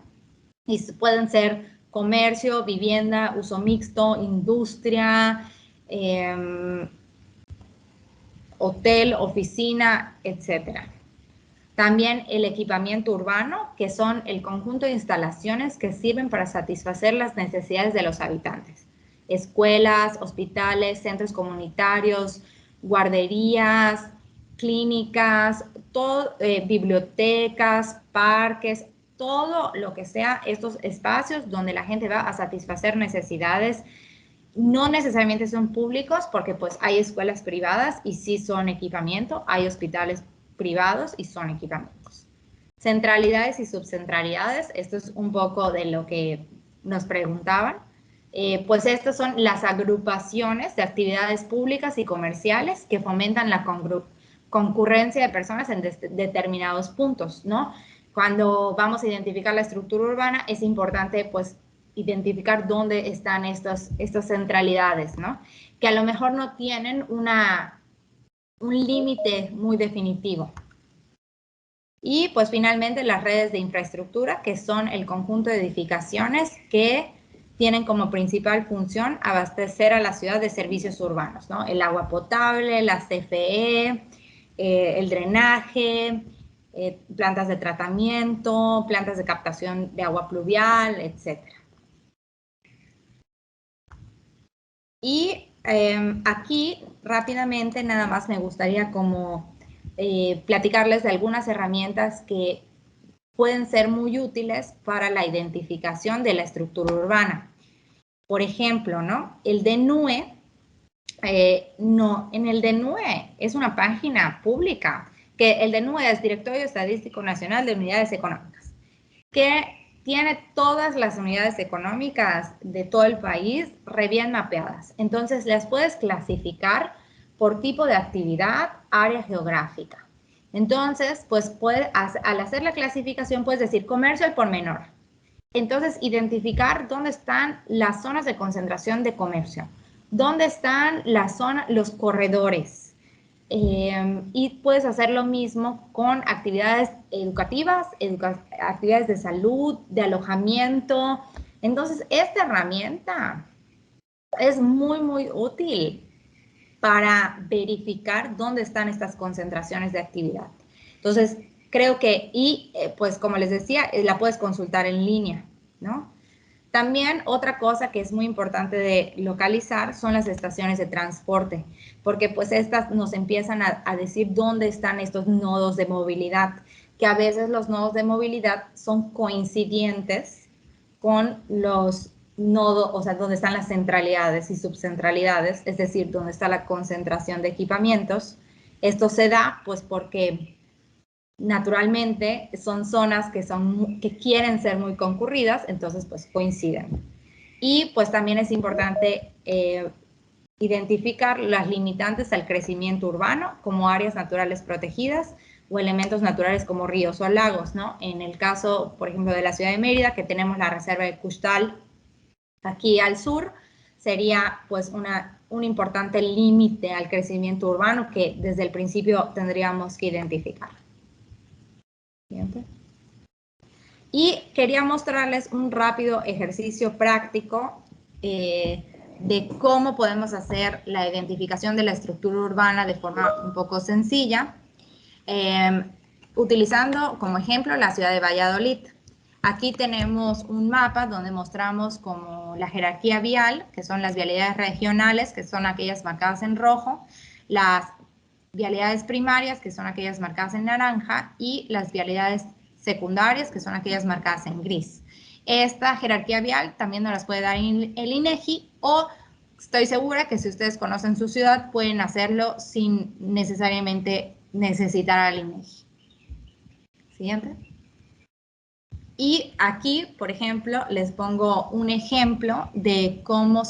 y pueden ser comercio, vivienda, uso mixto, industria, hotel, oficina, etcétera. También el equipamiento urbano, que son el conjunto de instalaciones que sirven para satisfacer las necesidades de los habitantes. Escuelas, hospitales, centros comunitarios, guarderías, clínicas, bibliotecas, parques, todo lo que sea estos espacios donde la gente va a satisfacer necesidades. No necesariamente son públicos porque pues hay escuelas privadas y sí son equipamiento, hay hospitales privados y son equipamientos. Centralidades y subcentralidades, esto es un poco de lo que nos preguntaban. Pues estas son las agrupaciones de actividades públicas y comerciales que fomentan la concurrencia de personas en determinados puntos, ¿no? Cuando vamos a identificar la estructura urbana es importante pues identificar dónde están estas centralidades, ¿no? Que a lo mejor no tienen un límite muy definitivo. Y pues finalmente las redes de infraestructura, que son el conjunto de edificaciones que tienen como principal función abastecer a la ciudad de servicios urbanos, ¿no? El agua potable, la CFE, el drenaje, plantas de tratamiento, plantas de captación de agua pluvial, etcétera. Y aquí rápidamente nada más me gustaría como platicarles de algunas herramientas que pueden ser muy útiles para la identificación de la estructura urbana. Por ejemplo, ¿no? El DNUE, en el DNUE es una página pública, que el DNUE es Directorio Estadístico Nacional de Unidades Económicas, que tiene todas las unidades económicas de todo el país re bien mapeadas. Entonces, las puedes clasificar por tipo de actividad, área geográfica. Entonces, pues al hacer la clasificación, puedes decir comercio al por menor. Entonces, identificar dónde están las zonas de concentración de comercio, dónde están los corredores. Y puedes hacer lo mismo con actividades educativas, actividades de salud, de alojamiento. Entonces, esta herramienta es muy, muy útil para verificar dónde están estas concentraciones de actividad. Entonces, creo que, pues como les decía, la puedes consultar en línea, ¿no? También otra cosa que es muy importante de localizar son las estaciones de transporte, porque pues estas nos empiezan a decir dónde están estos nodos de movilidad, que a veces los nodos de movilidad son coincidentes con los nodos, o sea, donde están las centralidades y subcentralidades, es decir, donde está la concentración de equipamientos. Esto se da pues porque naturalmente son zonas que quieren ser muy concurridas, entonces pues coinciden. Y pues también es importante identificar las limitantes al crecimiento urbano como áreas naturales protegidas o elementos naturales como ríos o lagos, ¿no? En el caso, por ejemplo, de la ciudad de Mérida, que tenemos la reserva de Custal aquí al sur, sería pues un importante límite al crecimiento urbano que desde el principio tendríamos que identificar. Siguiente. Y quería mostrarles un rápido ejercicio práctico de cómo podemos hacer la identificación de la estructura urbana de forma un poco sencilla, utilizando como ejemplo la ciudad de Valladolid. Aquí tenemos un mapa donde mostramos como la jerarquía vial, que son las vialidades regionales, que son aquellas marcadas en rojo, las vialidades primarias, que son aquellas marcadas en naranja, y las vialidades secundarias, que son aquellas marcadas en gris. Esta jerarquía vial también nos las puede dar el INEGI, o estoy segura que si ustedes conocen su ciudad pueden hacerlo sin necesariamente necesitar al INEGI. Siguiente. Y aquí, por ejemplo, les pongo un ejemplo de cómo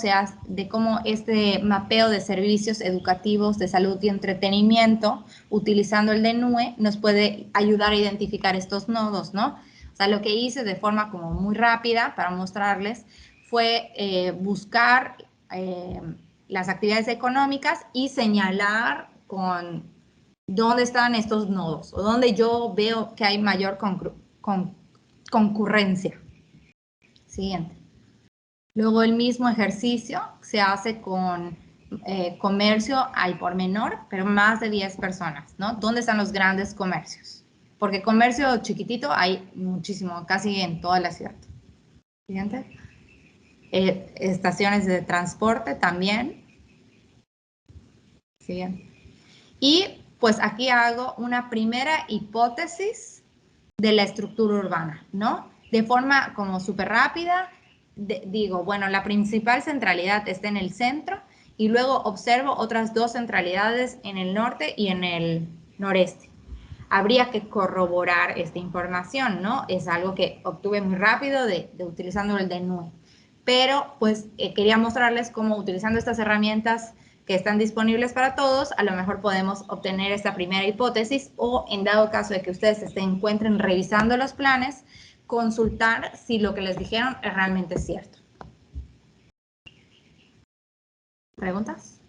este mapeo de servicios educativos de salud y entretenimiento, utilizando el DNUE, nos puede ayudar a identificar estos nodos, ¿no? O sea, lo que hice de forma como muy rápida para mostrarles fue buscar las actividades económicas y señalar con dónde están estos nodos o dónde yo veo que hay mayor concurrencia. Siguiente. Luego el mismo ejercicio se hace con comercio al por menor, pero más de 10 personas, ¿no? ¿Dónde están los grandes comercios? Porque comercio chiquitito hay muchísimo, casi en toda la ciudad. Siguiente. Estaciones de transporte también. Siguiente. Y pues aquí hago una primera hipótesis de la estructura urbana, ¿no? De forma como súper rápida, digo, bueno, la principal centralidad está en el centro y luego observo otras dos centralidades en el norte y en el noreste. Habría que corroborar esta información, ¿no? Es algo que obtuve muy rápido utilizando el DNUE. Pero pues quería mostrarles cómo utilizando estas herramientas que están disponibles para todos, a lo mejor podemos obtener esta primera hipótesis o en dado caso de que ustedes se encuentren revisando los planes, consultar si lo que les dijeron es realmente cierto. ¿Preguntas?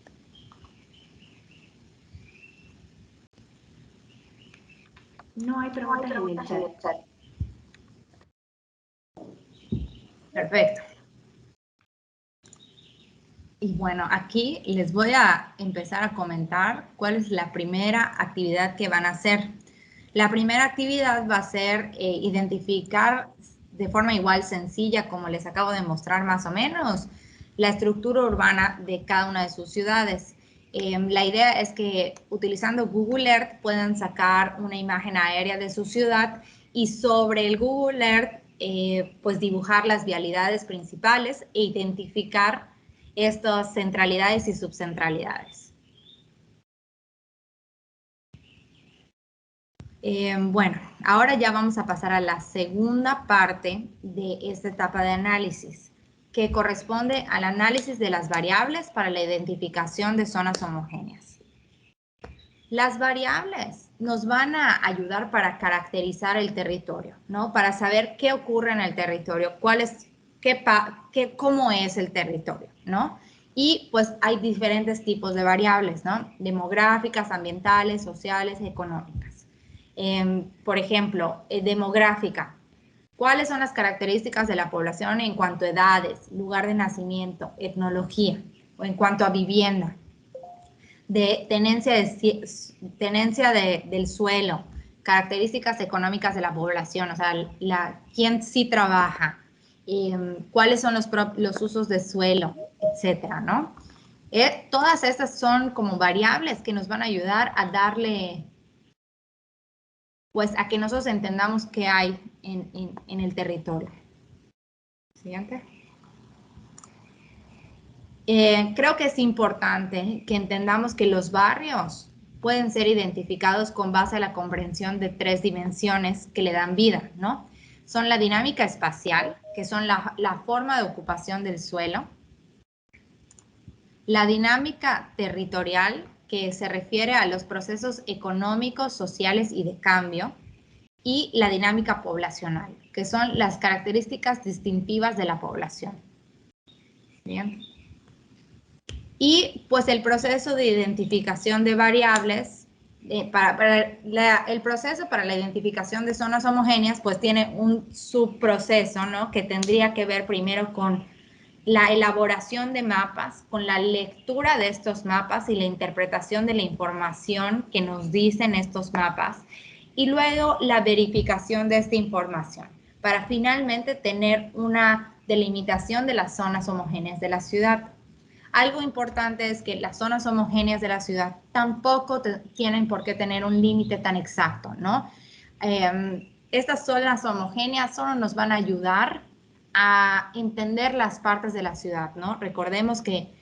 No hay preguntas en el chat. Perfecto. Y bueno, aquí les voy a empezar a comentar cuál es la primera actividad que van a hacer. La primera actividad va a ser identificar de forma igual sencilla, como les acabo de mostrar más o menos, la estructura urbana de cada una de sus ciudades. La idea es que utilizando Google Earth puedan sacar una imagen aérea de su ciudad y sobre el Google Earth pues dibujar las vialidades principales e identificar estas centralidades y subcentralidades. Bueno, ahora ya vamos a pasar a la segunda parte de esta etapa de análisis, que corresponde al análisis de las variables para la identificación de zonas homogéneas. Las variables nos van a ayudar para caracterizar el territorio, ¿no? Para saber qué ocurre en el territorio, cómo es el territorio, ¿no? Y pues hay diferentes tipos de variables, ¿no? Demográficas, ambientales, sociales, económicas. Por ejemplo, demográfica. ¿Cuáles son las características de la población en cuanto a edades, lugar de nacimiento, etnología o en cuanto a vivienda? De tenencia del suelo, características económicas de la población, o sea, quién sí trabaja, cuáles son los usos de suelo, etcétera, ¿no? Todas estas son como variables que nos van a ayudar a darle pues a que nosotros entendamos qué hay en el territorio. Siguiente. Creo que es importante que entendamos que los barrios pueden ser identificados con base a la comprensión de 3 dimensiones que le dan vida, ¿no? Son la dinámica espacial, que son la forma de ocupación del suelo, la dinámica territorial, que se refiere a los procesos económicos, sociales y de cambio, y la dinámica poblacional, que son las características distintivas de la población. Bien. Y pues el proceso de identificación de variables, el proceso para la identificación de zonas homogéneas, pues tiene un subproceso, ¿no? Que tendría que ver primero con la elaboración de mapas, con la lectura de estos mapas y la interpretación de la información que nos dicen estos mapas, y luego la verificación de esta información, para finalmente tener una delimitación de las zonas homogéneas de la ciudad. Algo importante es que las zonas homogéneas de la ciudad tampoco tienen por qué tener un límite tan exacto, ¿no? Estas zonas homogéneas solo nos van a ayudar a entender las partes de la ciudad, ¿no? Recordemos que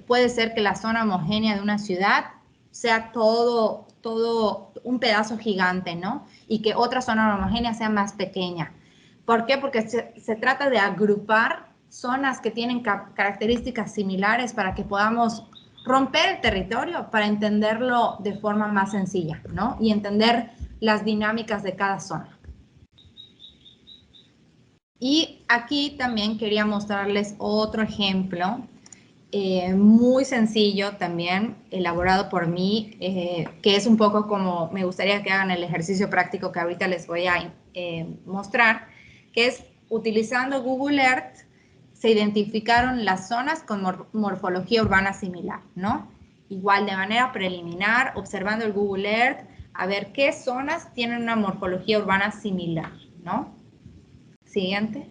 puede ser que la zona homogénea de una ciudad sea todo un pedazo gigante, ¿no? Y que otra zona homogénea sea más pequeña. ¿Por qué? Porque se trata de agrupar zonas que tienen características similares para que podamos romper el territorio para entenderlo de forma más sencilla, ¿no? Y entender las dinámicas de cada zona. Y aquí también quería mostrarles otro ejemplo muy sencillo también, elaborado por mí, que es un poco como me gustaría que hagan el ejercicio práctico que ahorita les voy a mostrar, que es utilizando Google Earth, se identificaron las zonas con morfología urbana similar, ¿no? Igual de manera preliminar, observando el Google Earth, a ver qué zonas tienen una morfología urbana similar, ¿no? Siguiente.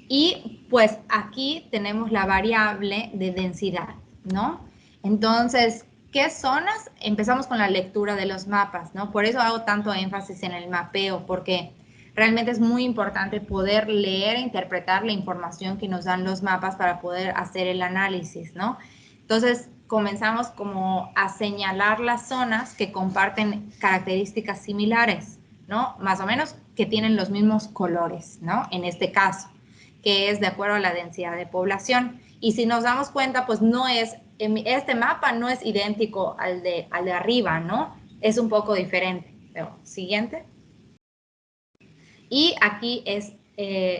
Y pues aquí tenemos la variable de densidad, ¿no? Entonces, ¿qué zonas? Empezamos con la lectura de los mapas, ¿no? Por eso hago tanto énfasis en el mapeo, porque realmente es muy importante poder leer e interpretar la información que nos dan los mapas para poder hacer el análisis, ¿no? Entonces, comenzamos como a señalar las zonas que comparten características similares, ¿no? Más o menos que tienen los mismos colores, ¿no? En este caso, que es de acuerdo a la densidad de población. Y si nos damos cuenta, pues no es, este mapa no es idéntico al de arriba, ¿no? Es un poco diferente. Pero, siguiente. Y aquí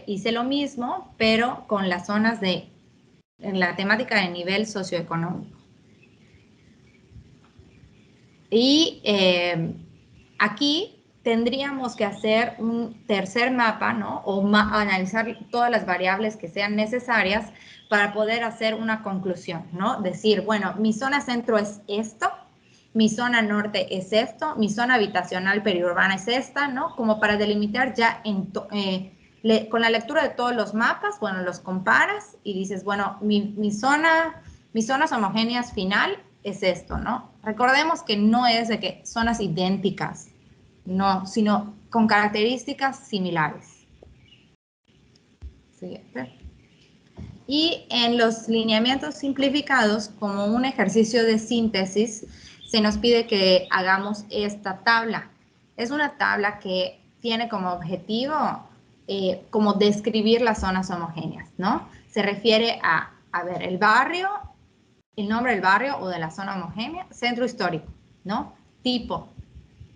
hice lo mismo, pero con las zonas en la temática de nivel socioeconómico. Y aquí tendríamos que hacer un tercer mapa, ¿no? O analizar todas las variables que sean necesarias para poder hacer una conclusión, ¿no? Decir, bueno, mi zona centro es esto, mi zona norte es esto, mi zona habitacional periurbana es esta, ¿no? Como para delimitar ya con la lectura de todos los mapas, bueno, los comparas y dices, bueno, mis zonas homogéneas final es esto, ¿no? Recordemos que no es de que zonas idénticas, no, sino con características similares. Siguiente. Y en los lineamientos simplificados, como un ejercicio de síntesis, se nos pide que hagamos esta tabla. Es una tabla que tiene como objetivo como describir las zonas homogéneas, ¿no? Se refiere a ver, el barrio, el nombre del barrio o de la zona homogénea, centro histórico, ¿no? Tipo.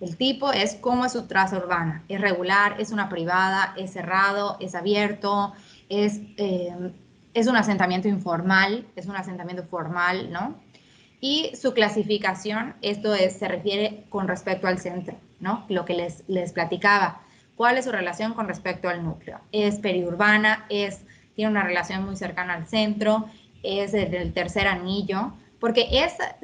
El tipo es cómo es su traza urbana. Es regular, es una privada, es cerrado, es abierto, es un asentamiento informal, es un asentamiento formal, ¿no? Y su clasificación, se refiere con respecto al centro, ¿no? Lo que les platicaba. ¿Cuál es su relación con respecto al núcleo? Es periurbana, tiene una relación muy cercana al centro, es del tercer anillo, porque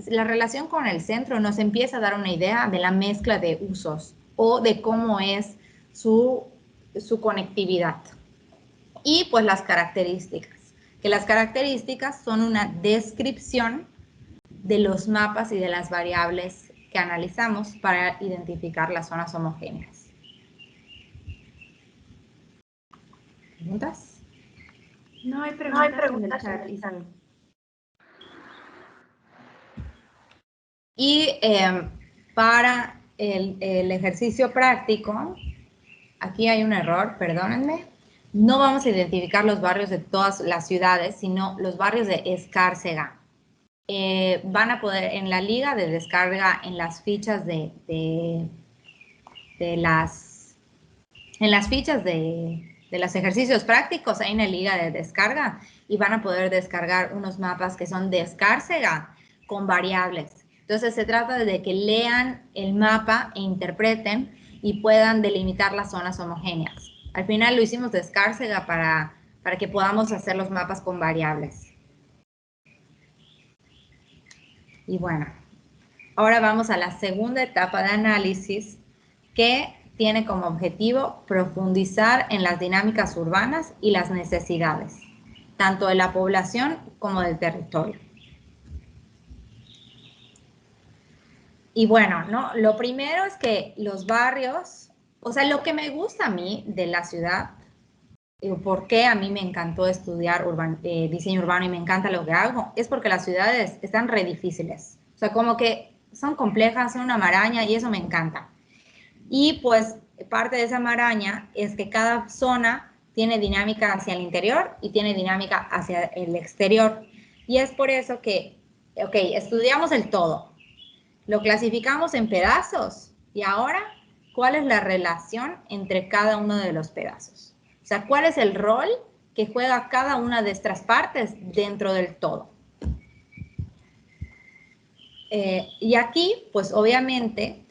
la relación con el centro nos empieza a dar una idea de la mezcla de usos o de cómo es su conectividad. Y pues las características, que las características son una descripción de los mapas y de las variables que analizamos para identificar las zonas homogéneas. ¿Preguntas? No hay preguntas en el chat, Isabel. Y para el ejercicio práctico, aquí hay un error, perdónenme. No vamos a identificar los barrios de todas las ciudades, sino los barrios de Escárcega. Van a poder, en la liga de descarga, en las fichas de los ejercicios prácticos, hay una liga de descarga y van a poder descargar unos mapas que son de Escárcega con variables. Entonces se trata de que lean el mapa e interpreten y puedan delimitar las zonas homogéneas. Al final lo hicimos de Escárcega para que podamos hacer los mapas con variables. Y bueno, ahora vamos a la segunda etapa de análisis que tiene como objetivo profundizar en las dinámicas urbanas y las necesidades, tanto de la población como del territorio. Y bueno, ¿no? Lo primero es que los barrios, o sea, lo que me gusta a mí de la ciudad, por qué a mí me encantó estudiar diseño urbano y me encanta lo que hago, es porque las ciudades están re difíciles. O sea, como que son complejas, son una maraña y eso me encanta. Y pues parte de esa maraña es que cada zona tiene dinámica hacia el interior y tiene dinámica hacia el exterior. Y es por eso que, ok, estudiamos el todo, lo clasificamos en pedazos y ahora, ¿cuál es la relación entre cada uno de los pedazos? O sea, ¿cuál es el rol que juega cada una de estas partes dentro del todo? Y aquí, pues obviamente,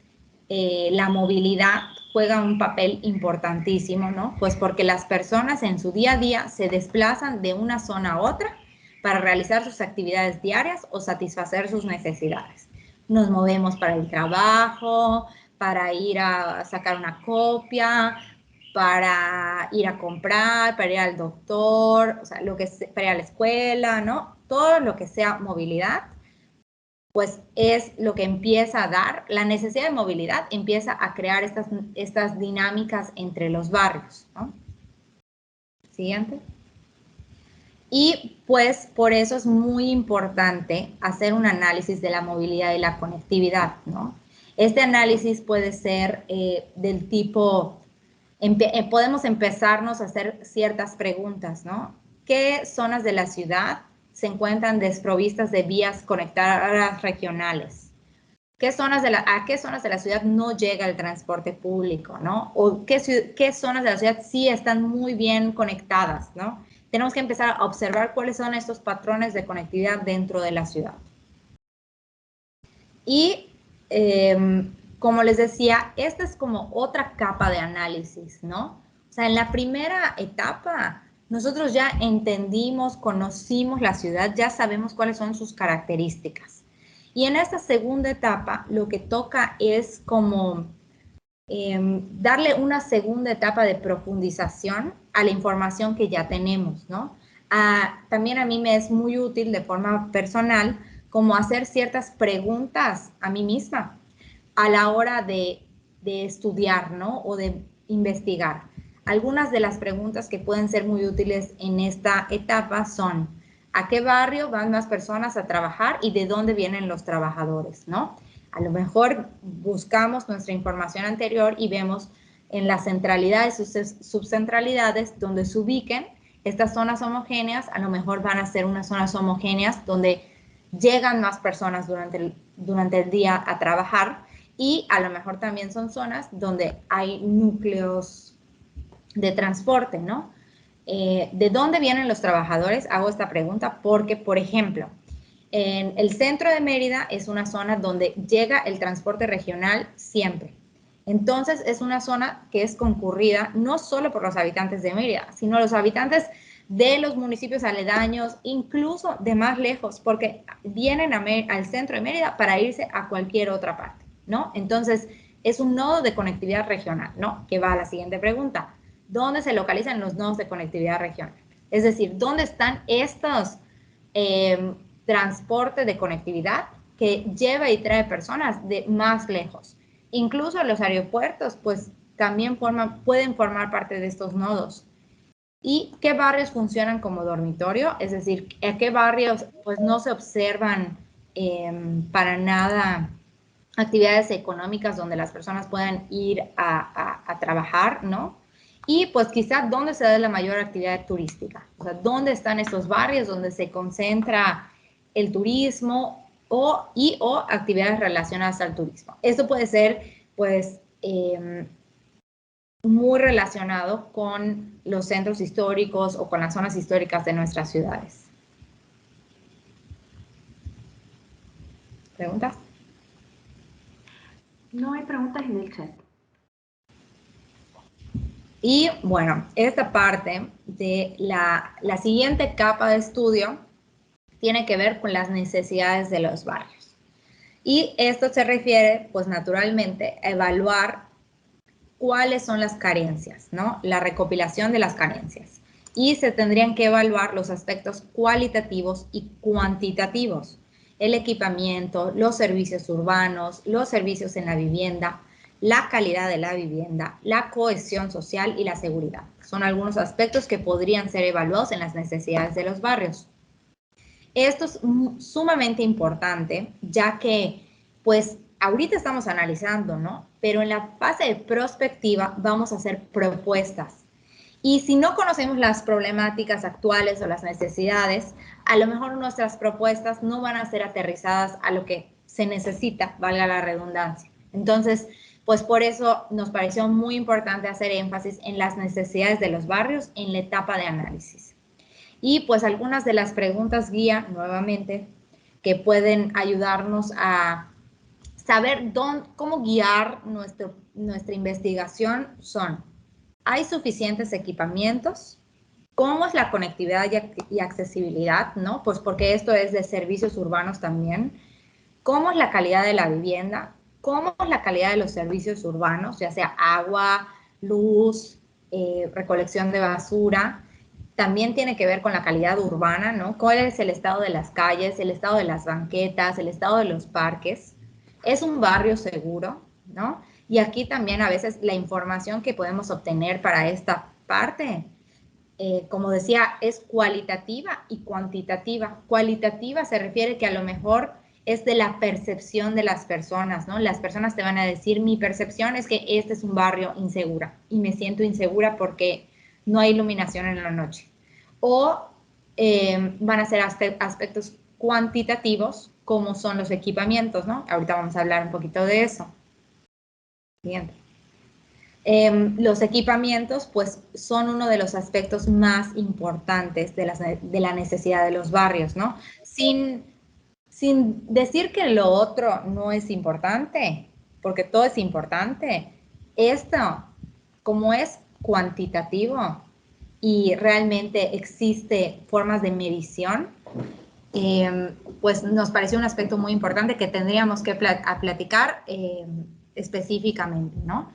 la movilidad juega un papel importantísimo, ¿no? Pues porque las personas en su día a día se desplazan de una zona a otra para realizar sus actividades diarias o satisfacer sus necesidades. Nos movemos para el trabajo, para ir a sacar una copia, para ir a comprar, para ir al doctor, o sea, para ir a la escuela, ¿no? Todo lo que sea movilidad, pues es lo que empieza a dar, la necesidad de movilidad empieza a crear estas dinámicas entre los barrios, ¿no? Siguiente. Y pues por eso es muy importante hacer un análisis de la movilidad y la conectividad, ¿no? Este análisis puede ser del tipo, podemos empezarnos a hacer ciertas preguntas, ¿no? ¿Qué zonas de la ciudad se encuentran desprovistas de vías conectadoras regionales? ¿A qué zonas de la ciudad no llega el transporte público, ¿no? O qué zonas de la ciudad sí están muy bien conectadas, ¿no? Tenemos que empezar a observar cuáles son estos patrones de conectividad dentro de la ciudad. Y como les decía, esta es como otra capa de análisis, ¿no? O sea, en la primera etapa, nosotros ya entendimos, conocimos la ciudad, ya sabemos cuáles son sus características. Y en esta segunda etapa, lo que toca es como darle una segunda etapa de profundización a la información que ya tenemos, ¿no? También a mí me es muy útil de forma personal como hacer ciertas preguntas a mí misma a la hora de estudiar, ¿no? O de investigar. Algunas de las preguntas que pueden ser muy útiles en esta etapa son: ¿a qué barrio van más personas a trabajar y de dónde vienen los trabajadores, ¿no? A lo mejor buscamos nuestra información anterior y vemos en las centralidades y subcentralidades donde se ubiquen estas zonas homogéneas, a lo mejor van a ser unas zonas homogéneas donde llegan más personas durante el día a trabajar, y a lo mejor también son zonas donde hay núcleos de transporte, ¿no? ¿De dónde vienen los trabajadores? Hago esta pregunta porque, por ejemplo, en el centro de Mérida es una zona donde llega el transporte regional siempre. Entonces es una zona que es concurrida no solo por los habitantes de Mérida, sino los habitantes de los municipios aledaños, incluso de más lejos, porque vienen al centro de Mérida para irse a cualquier otra parte, ¿no? Entonces es un nodo de conectividad regional, ¿no? Que va a la siguiente pregunta: ¿dónde se localizan los nodos de conectividad regional? Es decir, ¿dónde están estos transportes de conectividad que lleva y trae personas de más lejos. Incluso los aeropuertos, pues también pueden formar parte de estos nodos. ¿Y qué barrios funcionan como dormitorio? Es decir, ¿a qué barrios pues no se observan para nada actividades económicas donde las personas puedan ir a trabajar, ¿no? Y pues quizá dónde se da la mayor actividad turística, o sea, dónde están estos barrios donde se concentra el turismo o actividades relacionadas al turismo. Esto puede ser, pues, muy relacionado con los centros históricos o con las zonas históricas de nuestras ciudades. ¿Preguntas? No hay preguntas en el chat. Y bueno, esta parte de la siguiente capa de estudio tiene que ver con las necesidades de los barrios. Y esto se refiere, pues naturalmente, a evaluar cuáles son las carencias, ¿no? La recopilación de las carencias. Y se tendrían que evaluar los aspectos cualitativos y cuantitativos. El equipamiento, los servicios urbanos, los servicios en la vivienda, la calidad de la vivienda, la cohesión social y la seguridad. Son algunos aspectos que podrían ser evaluados en las necesidades de los barrios. Esto es sumamente importante, ya que, pues, ahorita estamos analizando, ¿no? Pero en la fase de prospectiva vamos a hacer propuestas. Y si no conocemos las problemáticas actuales o las necesidades, a lo mejor nuestras propuestas no van a ser aterrizadas a lo que se necesita, valga la redundancia. Entonces, pues por eso nos pareció muy importante hacer énfasis en las necesidades de los barrios en la etapa de análisis. Y pues algunas de las preguntas guía, nuevamente, que pueden ayudarnos a saber cómo guiar nuestra investigación son: ¿hay suficientes equipamientos? ¿Cómo es la conectividad y accesibilidad? ¿No? Pues porque esto es de servicios urbanos también. ¿Cómo es la calidad de la vivienda? ¿Cómo es la calidad de los servicios urbanos? Ya sea agua, luz, recolección de basura. También tiene que ver con la calidad urbana, ¿no? ¿Cuál es el estado de las calles, el estado de las banquetas, el estado de los parques? ¿Es un barrio seguro, no? Y aquí también a veces la información que podemos obtener para esta parte, como decía, es cualitativa y cuantitativa. Cualitativa se refiere que a lo mejor es de la percepción de las personas, ¿no? Las personas te van a decir, mi percepción es que este es un barrio inseguro y me siento insegura porque no hay iluminación en la noche. O van a ser aspectos cuantitativos, como son los equipamientos, ¿no? Ahorita vamos a hablar un poquito de eso. Siguiente. Los equipamientos, pues, son uno de los aspectos más importantes de la necesidad de los barrios, ¿no? Sin decir que lo otro no es importante, porque todo es importante. Esto, como es cuantitativo y realmente existe formas de medición, pues nos pareció un aspecto muy importante que tendríamos que platicar específicamente, ¿no?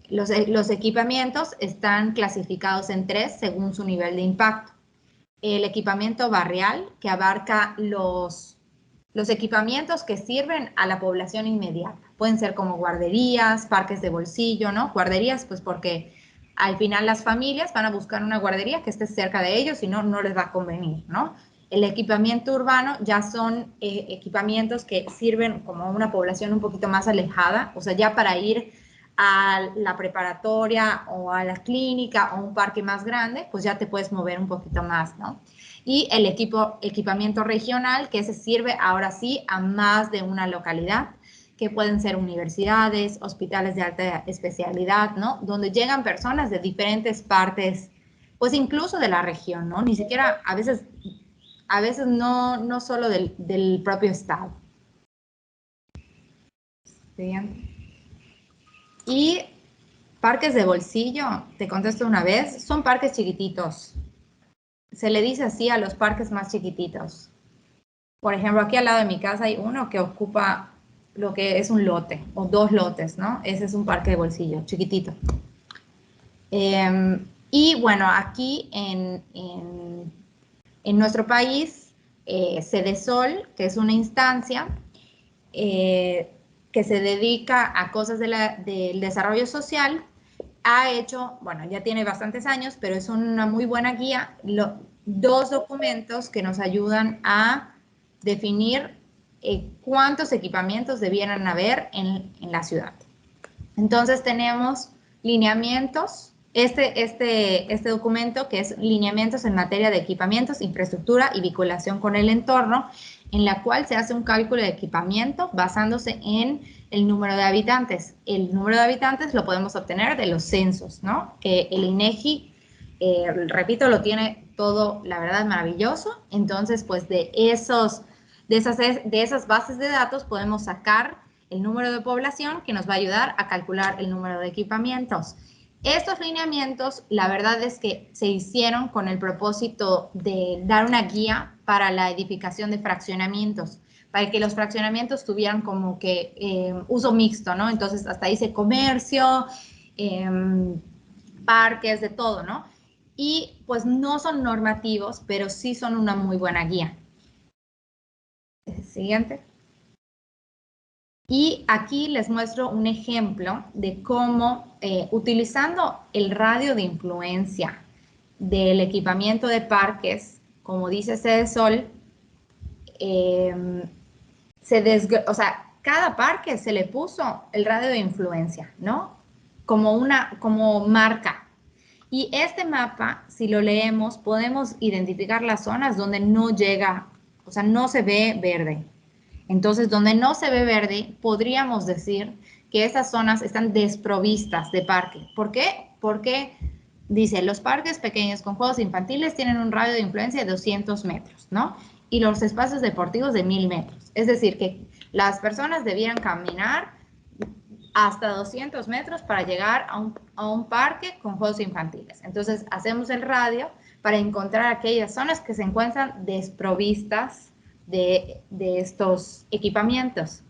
Los equipamientos están clasificados en 3 según su nivel de impacto. El equipamiento barrial, que abarca los equipamientos que sirven a la población inmediata. Pueden ser como guarderías, parques de bolsillo, ¿no? Guarderías, pues porque al final las familias van a buscar una guardería que esté cerca de ellos, si no, no les va a convenir, ¿no? El equipamiento urbano ya son equipamientos que sirven como a una población un poquito más alejada, o sea, ya para ir a la preparatoria o a la clínica o un parque más grande, pues ya te puedes mover un poquito más, ¿no? Y el equipamiento regional, que se sirve ahora sí a más de una localidad, que pueden ser universidades, hospitales de alta especialidad, ¿no? Donde llegan personas de diferentes partes, pues incluso de la región, ¿no? Ni siquiera, a veces no solo del propio estado. Bien. Y parques de bolsillo, te contesto una vez, son parques chiquititos. Se le dice así a los parques más chiquititos. Por ejemplo, aquí al lado de mi casa hay uno que ocupa lo que es un lote o 2 lotes, ¿no? Ese es un parque de bolsillo, chiquitito. Y bueno, aquí en nuestro país, Sedesol, que es una instancia, que se dedica a cosas del desarrollo social, ha hecho, bueno, ya tiene bastantes años, pero es una muy buena guía, dos documentos que nos ayudan a definir cuántos equipamientos debieran haber en la ciudad. Entonces tenemos lineamientos, este documento que es lineamientos en materia de equipamientos, infraestructura y vinculación con el entorno, en la cual se hace un cálculo de equipamiento basándose en el número de habitantes. El número de habitantes lo podemos obtener de los censos, ¿no? El INEGI, repito, lo tiene todo, la verdad, maravilloso. Entonces, pues de esas bases de datos podemos sacar el número de población que nos va a ayudar a calcular el número de equipamientos. Estos lineamientos, la verdad es que se hicieron con el propósito de dar una guía para la edificación de fraccionamientos, para que los fraccionamientos tuvieran como que uso mixto, ¿no? Entonces, hasta dice comercio, parques, de todo, ¿no? Y pues no son normativos, pero sí son una muy buena guía. Siguiente. Y aquí les muestro un ejemplo de cómo, utilizando el radio de influencia del equipamiento de parques, como dice Cedesol, o sea, cada parque se le puso el radio de influencia, ¿no? Como marca. Y este mapa, si lo leemos, podemos identificar las zonas donde no llega, o sea, no se ve verde. Entonces, donde no se ve verde, podríamos decir que esas zonas están desprovistas de parque. ¿Por qué? Porque dice, los parques pequeños con juegos infantiles tienen un radio de influencia de 200 metros, ¿no? Y los espacios deportivos de 1000 metros. Es decir, que las personas debieran caminar hasta 200 metros para llegar a un parque con juegos infantiles. Entonces, hacemos el radio para encontrar aquellas zonas que se encuentran desprovistas de estos equipamientos.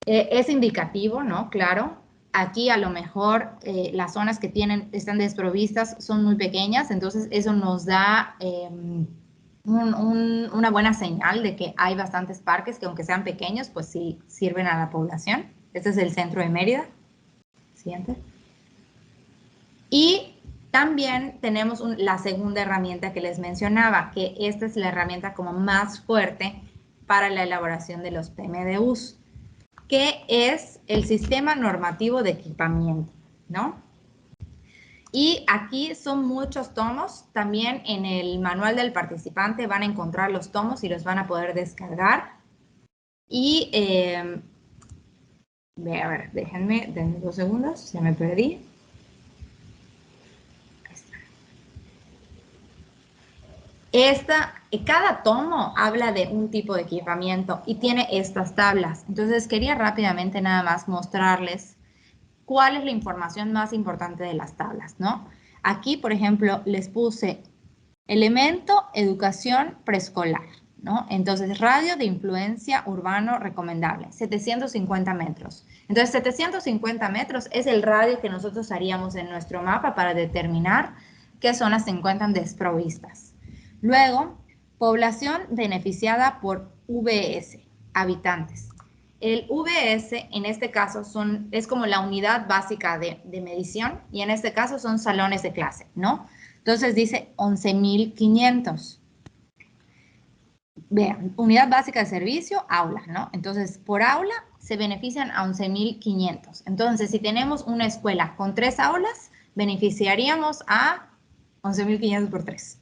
Es indicativo, ¿no? Claro. Aquí a lo mejor las zonas que están desprovistas son muy pequeñas, entonces eso nos da una buena señal de que hay bastantes parques que aunque sean pequeños, pues sí sirven a la población. Este es el centro de Mérida. Siguiente. Y también tenemos la segunda herramienta que les mencionaba, que esta es la herramienta como más fuerte para la elaboración de los PMDUs, que es el Sistema Normativo de Equipamiento, ¿no? Y aquí son muchos tomos. También en el manual del participante van a encontrar los tomos y los van a poder descargar. Y, a ver, denme 2 segundos, ya me perdí. Cada tomo habla de un tipo de equipamiento y tiene estas tablas. Entonces, quería rápidamente nada más mostrarles cuál es la información más importante de las tablas, ¿no? Aquí, por ejemplo, les puse elemento educación preescolar, ¿no? Entonces, radio de influencia urbano recomendable, 750 metros. Entonces, 750 metros es el radio que nosotros haríamos en nuestro mapa para determinar qué zonas se encuentran desprovistas. Luego, población beneficiada por VS, habitantes. El VS en este caso es como la unidad básica de medición y en este caso son salones de clase, ¿no? Entonces dice 11.500. Vean, unidad básica de servicio, aula, ¿no? Entonces, por aula se benefician a 11.500. Entonces, si tenemos una escuela con 3 aulas, beneficiaríamos a 11.500 por 3.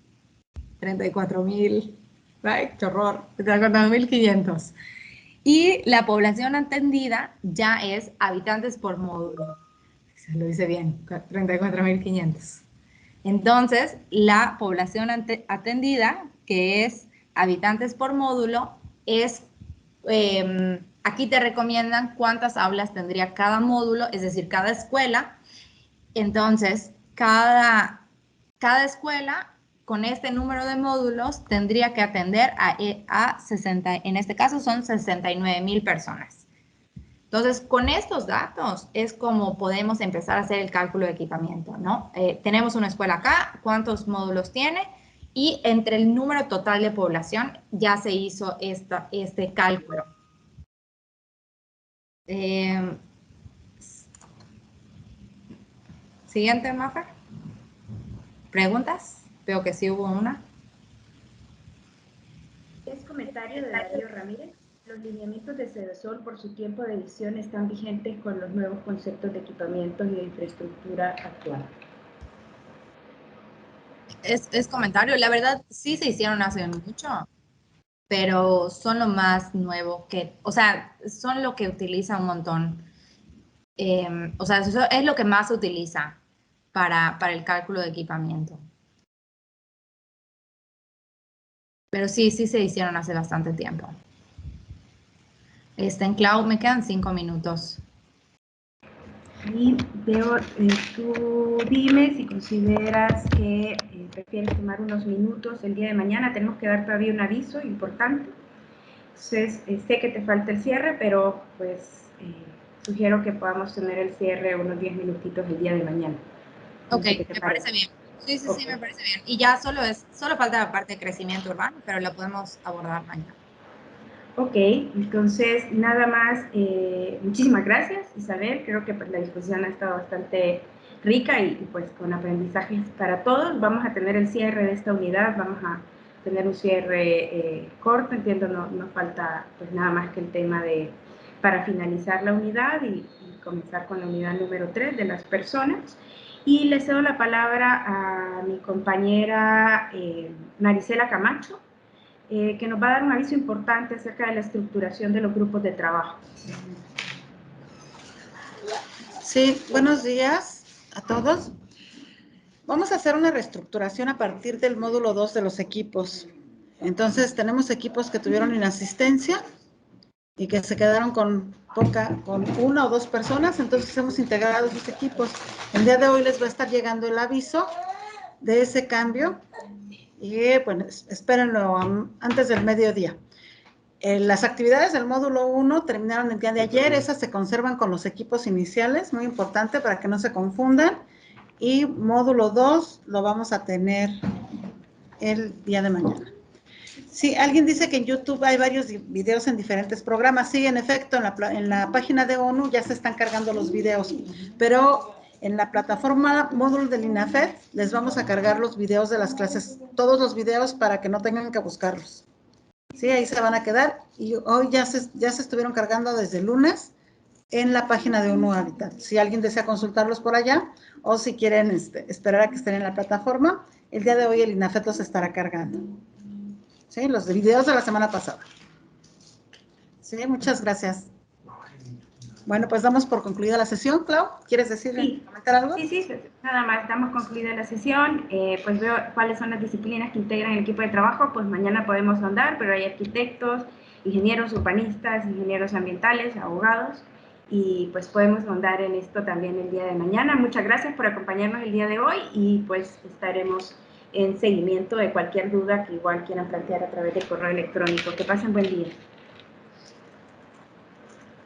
34.000, ¡ay, qué horror! 34.500. Y la población atendida ya es habitantes por módulo. Se lo dice bien, 34.500. Entonces, la población atendida, que es habitantes por módulo, es, aquí te recomiendan cuántas aulas tendría cada módulo, es decir, cada escuela. Entonces, cada escuela con este número de módulos tendría que atender a 60, en este caso son 69.000 personas. Entonces, con estos datos es como podemos empezar a hacer el cálculo de equipamiento, ¿no? Tenemos una escuela acá, ¿cuántos módulos tiene? Y entre el número total de población ya se hizo este cálculo. Siguiente, Mafer. ¿Preguntas? Veo que sí hubo una. Es comentario de Darío Ramírez. Los lineamientos de Sedesol por su tiempo de edición están vigentes con los nuevos conceptos de equipamientos y de infraestructura actual. Es comentario. La verdad, sí se hicieron hace mucho, pero son lo más nuevo que, o sea, son lo que utiliza un montón. O sea, eso es lo que más se utiliza para el cálculo de equipamiento. Pero sí se hicieron hace bastante tiempo. En Cloud me quedan 5 minutos. Y veo, tú dime si consideras que prefieres tomar unos minutos el día de mañana. Tenemos que dar todavía un aviso importante. Entonces, sé que te falta el cierre, pero pues sugiero que podamos tener el cierre unos 10 minutitos el día de mañana. Ok, me parece bien. Sí, okay. Me parece bien. Y ya solo falta la parte de crecimiento urbano, pero lo podemos abordar mañana. Ok, entonces nada más, muchísimas gracias, Isabel. Creo que la discusión ha estado bastante rica y pues con aprendizajes para todos. Vamos a tener el cierre de esta unidad, vamos a tener un cierre corto, entiendo, no falta pues nada más que el tema para finalizar la unidad y comenzar con la unidad número 3 de las personas. Y le cedo la palabra a mi compañera Marisela Camacho, que nos va a dar un aviso importante acerca de la estructuración de los grupos de trabajo. Sí, buenos días a todos. Vamos a hacer una reestructuración a partir del módulo 2 de los equipos. Entonces, tenemos equipos que tuvieron inasistencia y que se quedaron con una o dos personas, entonces hemos integrado esos equipos. El día de hoy les va a estar llegando el aviso de ese cambio y, bueno, espérenlo antes del mediodía. Las actividades del módulo 1 terminaron el día de ayer, esas se conservan con los equipos iniciales, muy importante para que no se confundan. Y módulo 2 lo vamos a tener el día de mañana. Sí, alguien dice que en YouTube hay varios videos en diferentes programas. Sí, en efecto, en la página de ONU ya se están cargando los videos, pero en la plataforma módulo del INAFED les vamos a cargar los videos de las clases, todos los videos para que no tengan que buscarlos. Sí, ahí se van a quedar y hoy ya se estuvieron cargando desde el lunes en la página de ONU Habitat. Si alguien desea consultarlos por allá o si quieren esperar a que estén en la plataforma, el día de hoy el INAFED los estará cargando. Sí, los videos de la semana pasada. Sí, muchas gracias. Bueno, pues damos por concluida la sesión. Clau, ¿quieres comentar algo? Sí, nada más, damos concluida la sesión. Pues veo cuáles son las disciplinas que integran el equipo de trabajo, pues mañana podemos ahondar, pero hay arquitectos, ingenieros urbanistas, ingenieros ambientales, abogados, y pues podemos ahondar en esto también el día de mañana. Muchas gracias por acompañarnos el día de hoy y pues estaremos en seguimiento de cualquier duda que igual quieran plantear a través del correo electrónico. Que pasen buen día.